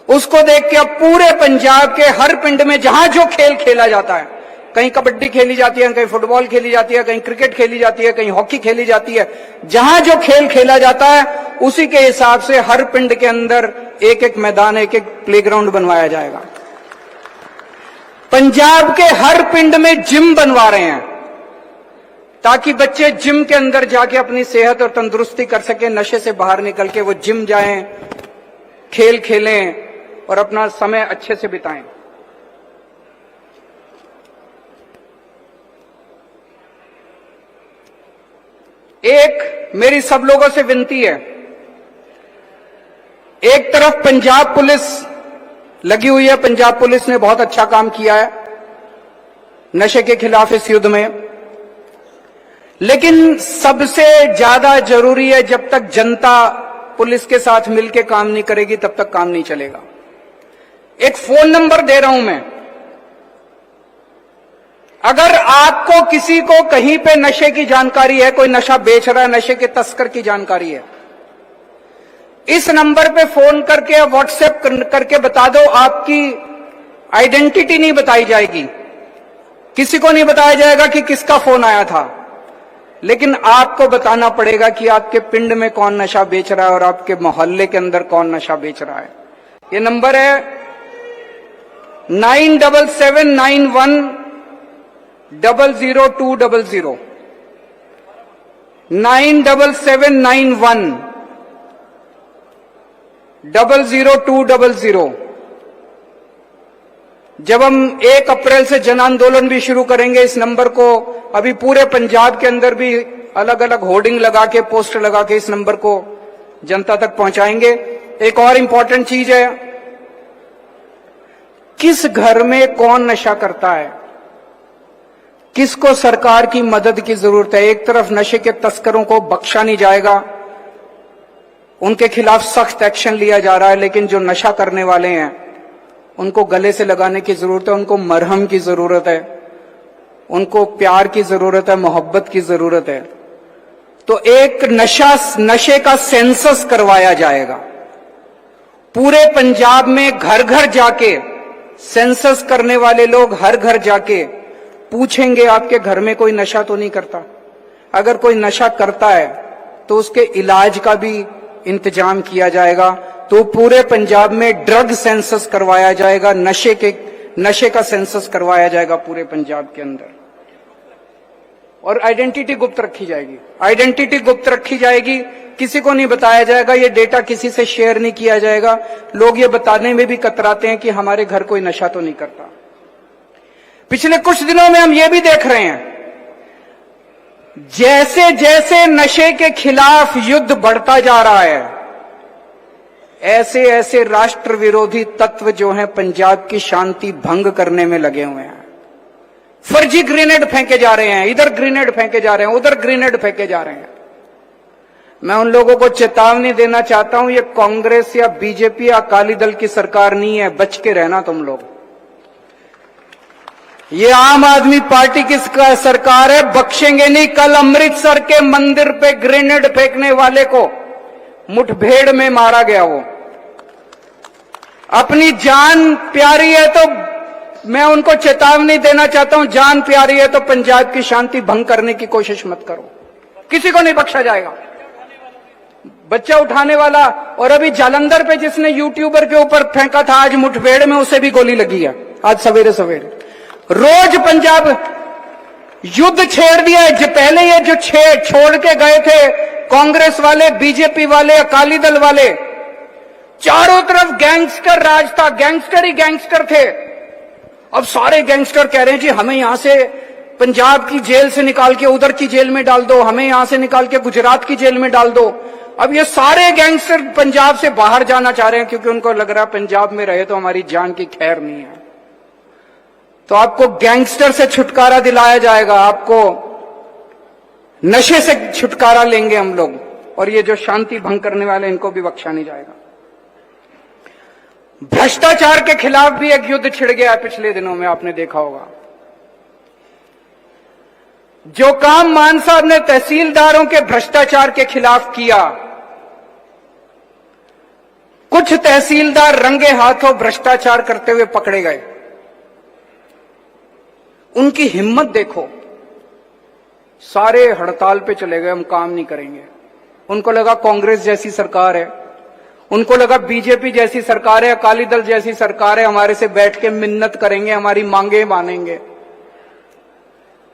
उसको देख के अब पूरे पंजाब के हर पिंड में जहां जो खेल खेला जाता है, कहीं कबड्डी खेली जाती है, कहीं फुटबॉल खेली जाती है, कहीं क्रिकेट खेली जाती है, कहीं हॉकी खेली जाती है, जहां जो खेल खेला जाता है उसी के हिसाब से हर पिंड के अंदर एक एक मैदान, एक एक प्लेग्राउंड बनवाया जाएगा। पंजाब के हर पिंड में जिम बनवा रहे हैं ताकि बच्चे जिम के अंदर जाके अपनी सेहत और तंदुरुस्ती कर सके, नशे से बाहर निकल के वो जिम जाएं, खेल खेलें और अपना समय अच्छे से बिताएं। एक मेरी सब लोगों से विनती है, एक तरफ पंजाब पुलिस लगी हुई है, पंजाब पुलिस ने बहुत अच्छा काम किया है नशे के खिलाफ इस युद्ध में, लेकिन सबसे ज्यादा जरूरी है जब तक जनता पुलिस के साथ मिलकर काम नहीं करेगी तब तक काम नहीं चलेगा। एक फोन नंबर दे रहा हूं मैं, अगर आपको किसी को कहीं पे नशे की जानकारी है, कोई नशा बेच रहा है, नशे के तस्कर की जानकारी है, इस नंबर पे फोन करके या व्हाट्सएप करके बता दो। आपकी आइडेंटिटी नहीं बताई जाएगी, किसी को नहीं बताया जाएगा कि किसका फोन आया था, लेकिन आपको बताना पड़ेगा कि आपके पिंड में कौन नशा बेच रहा है और आपके मोहल्ले के अंदर कौन नशा बेच रहा है। ये नंबर है 9779100200 9779100200। जब हम 1 अप्रैल से जन आंदोलन भी शुरू करेंगे, इस नंबर को अभी पूरे पंजाब के अंदर भी अलग अलग होर्डिंग लगा के, पोस्टर लगा के इस नंबर को जनता तक पहुंचाएंगे। एक और इंपॉर्टेंट चीज है, किस घर में कौन नशा करता है, किसको सरकार की मदद की जरूरत है। एक तरफ नशे के तस्करों को बख्शा नहीं जाएगा, उनके खिलाफ सख्त एक्शन लिया जा रहा है, लेकिन जो नशा करने वाले हैं उनको गले से लगाने की जरूरत है, उनको मरहम की जरूरत है, उनको प्यार की जरूरत है, मोहब्बत की जरूरत है। तो एक नशे का सेंसस करवाया जाएगा पूरे पंजाब में, घर घर जाके सेंसस करने वाले लोग हर घर जाके पूछेंगे आपके घर में कोई नशा तो नहीं करता। अगर कोई नशा करता है तो उसके इलाज का भी इंतजाम किया जाएगा। तो पूरे पंजाब में ड्रग सेंसस करवाया जाएगा, नशे का सेंसस करवाया जाएगा पूरे पंजाब के अंदर, और आइडेंटिटी गुप्त रखी जाएगी। आइडेंटिटी गुप्त रखी जाएगी, किसी को नहीं बताया जाएगा, ये डेटा किसी से शेयर नहीं किया जाएगा। लोग ये बताने में भी कतराते हैं कि हमारे घर कोई नशा तो नहीं करता। पिछले कुछ दिनों में हम ये भी देख रहे हैं, जैसे जैसे नशे के खिलाफ युद्ध बढ़ता जा रहा है, ऐसे ऐसे राष्ट्र विरोधी तत्व जो हैं पंजाब की शांति भंग करने में लगे हुए हैं। फर्जी ग्रेनेड फेंके जा रहे हैं, इधर ग्रेनेड फेंके जा रहे हैं, उधर ग्रेनेड फेंके जा रहे हैं। मैं उन लोगों को चेतावनी देना चाहता हूं, ये कांग्रेस या बीजेपी या अकाली दल की सरकार नहीं है, बच के रहना तुम लोग। ये आम आदमी पार्टी की सरकार है, बख्शेंगे नहीं। कल अमृतसर के मंदिर पे ग्रेनेड फेंकने वाले को मुठभेड़ में मारा गया, वो अपनी जान प्यारी है तो मैं उनको चेतावनी देना चाहता हूं, जान प्यारी है तो पंजाब की शांति भंग करने की कोशिश मत करो, किसी को नहीं बख्शा जाएगा। बच्चा उठाने वाला, और अभी जालंधर पे जिसने यूट्यूबर के ऊपर फेंका था, आज मुठभेड़ में उसे भी गोली लगी है, आज सवेरे सवेरे। रोज पंजाब युद्ध छेड़ दिया है। पहले ये जो छोड़ के गए थे कांग्रेस वाले, बीजेपी वाले, अकाली दल वाले, चारों तरफ गैंगस्टर राज था, गैंगस्टर ही गैंगस्टर थे। अब सारे गैंगस्टर कह रहे हैं जी हमें यहां से पंजाब की जेल से निकाल के उधर की जेल में डाल दो, हमें यहां से निकाल के गुजरात की जेल में डाल दो। अब ये सारे गैंगस्टर पंजाब से बाहर जाना चाह रहे हैं क्योंकि उनको लग रहा है पंजाब में रहे तो हमारी जान की खैर नहीं है। तो आपको गैंगस्टर से छुटकारा दिलाया जाएगा, आपको नशे से छुटकारा लेंगे हम लोग, और ये जो शांति भंग करने वाले इनको भी बख्शा नहीं जाएगा। भ्रष्टाचार के खिलाफ भी एक युद्ध छिड़ गया पिछले दिनों में, आपने देखा होगा। जो काम मान साहब ने तहसीलदारों के भ्रष्टाचार के खिलाफ किया, कुछ तहसीलदार रंगे हाथों भ्रष्टाचार करते हुए पकड़े गए। उनकी हिम्मत देखो, सारे हड़ताल पे चले गए, हम काम नहीं करेंगे। उनको लगा कांग्रेस जैसी सरकार है, उनको लगा बीजेपी जैसी सरकार है, अकाली दल जैसी सरकार है, हमारे से बैठ के मिन्नत करेंगे, हमारी मांगे मानेंगे।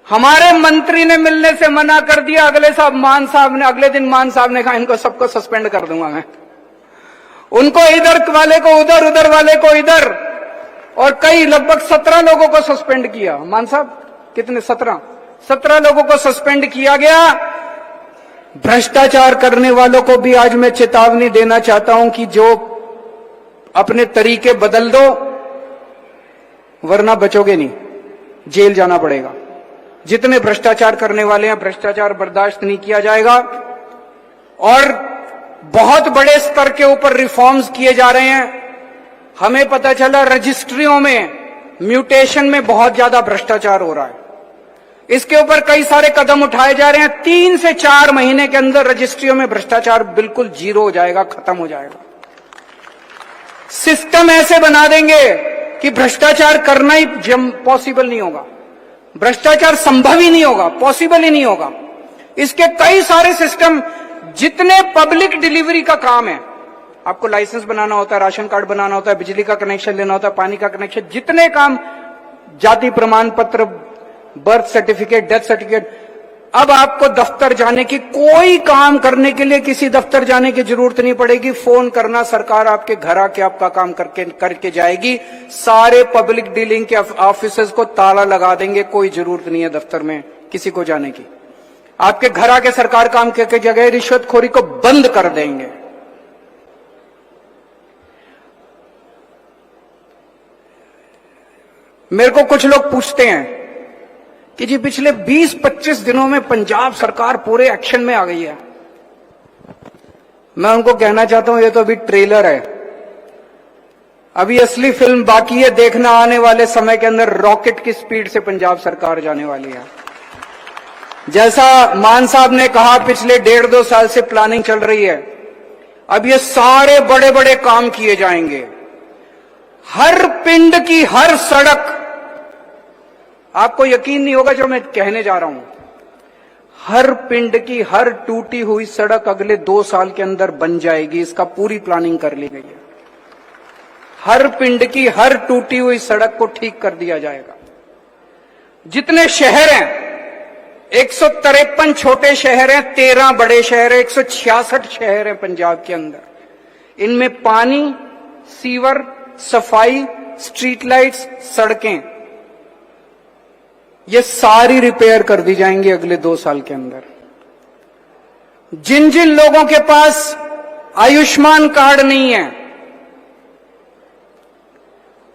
हमारे मंत्री ने मिलने से मना कर दिया। अगले दिन मान साहब ने कहा इनको सबको सस्पेंड कर दूंगा मैं। उनको इधर वाले को उधर, उधर वाले को इधर, और कई लगभग 17 लोगों को सस्पेंड किया। मान साहब कितने? 17 लोगों को सस्पेंड किया गया। भ्रष्टाचार करने वालों को भी आज मैं चेतावनी देना चाहता हूं कि जो अपने तरीके बदल दो, वरना बचोगे नहीं, जेल जाना पड़ेगा। जितने भ्रष्टाचार करने वाले हैं, भ्रष्टाचार बर्दाश्त नहीं किया जाएगा। और बहुत बड़े स्तर के ऊपर रिफॉर्म्स किए जा रहे हैं। हमें पता चला रजिस्ट्रियों में, म्यूटेशन में बहुत ज्यादा भ्रष्टाचार हो रहा है। इसके ऊपर कई सारे कदम उठाए जा रहे हैं। 3 से 4 महीने के अंदर रजिस्ट्रियों में भ्रष्टाचार बिल्कुल जीरो हो जाएगा, खत्म हो जाएगा। सिस्टम ऐसे बना देंगे कि भ्रष्टाचार करना ही पॉसिबल नहीं होगा, भ्रष्टाचार संभव ही नहीं होगा, पॉसिबल ही नहीं होगा। इसके कई सारे सिस्टम, जितने पब्लिक डिलीवरी का काम है, आपको लाइसेंस बनाना होता है, राशन कार्ड बनाना होता है, बिजली का कनेक्शन लेना होता है, पानी का कनेक्शन, जितने काम, जाति प्रमाण पत्र, बर्थ सर्टिफिकेट, डेथ सर्टिफिकेट, अब आपको दफ्तर जाने की, कोई काम करने के लिए किसी दफ्तर जाने की जरूरत नहीं पड़ेगी। फोन करना, सरकार आपके घर आके आपका काम करके जाएगी। सारे पब्लिक डीलिंग के ऑफिसेज को ताला लगा देंगे, कोई जरूरत नहीं है दफ्तर में किसी को जाने की। आपके घर आके सरकार काम करके जगह रिश्वतखोरी को बंद कर देंगे। मेरे को कुछ लोग पूछते हैं कि जी पिछले 20-25 दिनों में पंजाब सरकार पूरे एक्शन में आ गई है। मैं उनको कहना चाहता हूं ये तो अभी ट्रेलर है, अभी असली फिल्म बाकी है देखना। आने वाले समय के अंदर रॉकेट की स्पीड से पंजाब सरकार जाने वाली है। जैसा मान साहब ने कहा, पिछले 1.5-2 साल से प्लानिंग चल रही है। अब ये सारे बड़े बड़े काम किए जाएंगे। हर पिंड की हर सड़क, आपको यकीन नहीं होगा जो मैं कहने जा रहा हूं, हर पिंड की हर टूटी हुई सड़क अगले 2 साल के अंदर बन जाएगी। इसका पूरी प्लानिंग कर ली गई है। हर पिंड की हर टूटी हुई सड़क को ठीक कर दिया जाएगा। जितने शहर हैं, 153 छोटे शहर हैं, 13 बड़े शहर हैं, 166 शहर हैं पंजाब के अंदर। इनमें पानी, सीवर, सफाई, स्ट्रीट लाइट्स, सड़कें, ये सारी रिपेयर कर दी जाएंगी अगले 2 साल के अंदर। जिन जिन लोगों के पास आयुष्मान कार्ड नहीं है,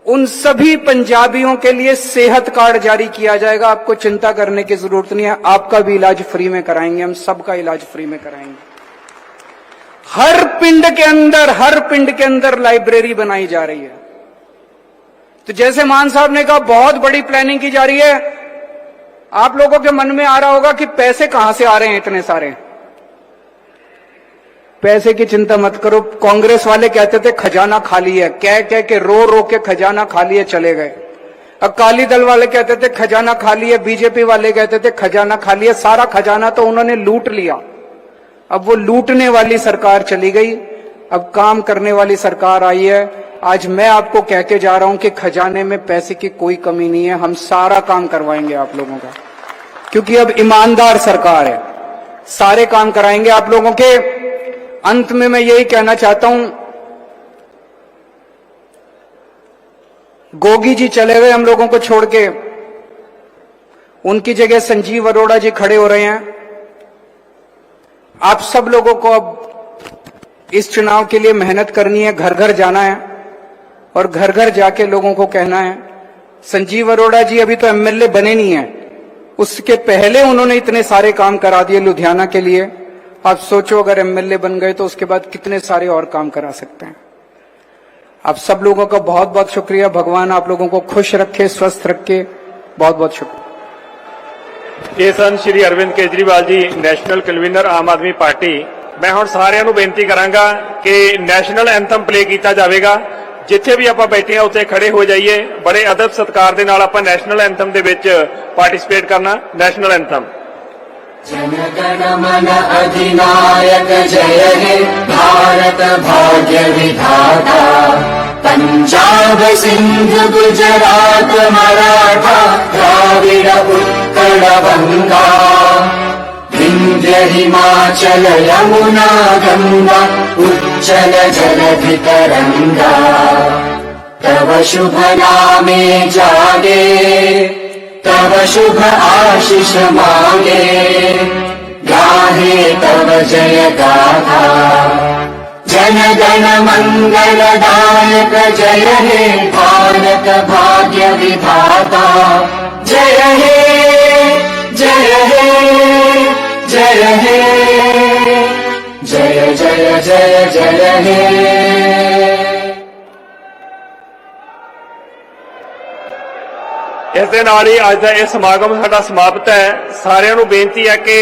उन सभी पंजाबियों के लिए सेहत कार्ड जारी किया जाएगा। आपको चिंता करने की जरूरत नहीं है, आपका भी इलाज फ्री में कराएंगे, हम सबका इलाज फ्री में कराएंगे। हर पिंड के अंदर लाइब्रेरी बनाई जा रही है। तो जैसे मान साहब ने कहा, बहुत बड़ी प्लानिंग की जा रही है। आप लोगों के मन में आ रहा होगा कि पैसे कहां से आ रहे हैं इतने सारे। पैसे की चिंता मत करो। कांग्रेस वाले कहते थे खजाना खाली है, कह के रो के खजाना खाली है चले गए। अकाली दल वाले कहते थे खजाना खाली है, बीजेपी वाले कहते थे खजाना खाली है। सारा खजाना तो उन्होंने लूट लिया। अब वो लूटने वाली सरकार चली गई, अब काम करने वाली सरकार आई है। आज मैं आपको कह के जा रहा हूं कि खजाने में पैसे की कोई कमी नहीं है, हम सारा काम करवाएंगे आप लोगों का, क्योंकि अब ईमानदार सरकार है, सारे काम कराएंगे आप लोगों के। अंत में मैं यही कहना चाहता हूं, गोगी जी चले गए हम लोगों को छोड़ के, उनकी जगह संजीव अरोड़ा जी खड़े हो रहे हैं। आप सब लोगों को अब इस चुनाव के लिए मेहनत करनी है, घर घर जाना है और घर घर जाके लोगों को कहना है। संजीव अरोड़ा जी अभी तो एमएलए बने नहीं है, उसके पहले उन्होंने इतने सारे काम करा दिए लुधियाना के लिए। आप सोचो अगर एमएलए बन गए तो उसके बाद कितने सारे और काम करा सकते हैं। आप सब लोगों का बहुत बहुत शुक्रिया। भगवान आप लोगों को खुश रखे, स्वस्थ रखे। बहुत बहुत शुक्रिया। ਇਹ ਸਨ ਸ਼੍ਰੀ Arvind Kejriwal ji, national convener Aam Aadmi party. ਮੈਂ ਹੁਣ ਸਾਰਿਆਂ ਨੂੰ ਬੇਨਤੀ ਕਰਾਂਗਾ ਕਿ ਨੈਸ਼ਨਲ ਐਂਥਮ ਪਲੇ ਕੀਤਾ ਜਾਵੇਗਾ। ਜਿੱਥੇ ਵੀ ਆਪਾਂ ਬੈਠੇ ਹਾਂ ਉੱਥੇ ਖੜੇ ਹੋ ਜਾਈਏ। ਬੜੇ ਅਦਬ ਸਤਿਕਾਰ ਦੇ ਨਾਲ ਆਪਾਂ ਨੈਸ਼ਨਲ ਐਂਥਮ ਦੇ ਵਿੱਚ ਪਾਰਟਿਸਿਪੇਟ ਕਰਨਾ। National anthem. जनगण मन अधिनायक जय हे भारत भाग्य विधाता। पंजाब सिंध गुजरात मराठा द्राविड उत्कल बंगा। विंध्य हिमाचल यमुना गंगा उज्जल जलधि तरंगा। तव शुभ नामे जागे तव शुभ आशीष मांगे। गाहे तव जय गाथा जन गण मंगलदायक जय हे भारत भाग्य विधाता। जय हे जय हे जय हे जय जय जय जय हे। ਇਸ ਦੇ ਨਾਲ ਹੀ ਅੱਜ ਦਾ ਇਹ ਸਮਾਗਮ ਸਾਡਾ ਸਮਾਪਤ ਹੈ। ਸਾਰਿਆਂ ਨੂੰ ਬੇਨਤੀ ਹੈ ਕਿ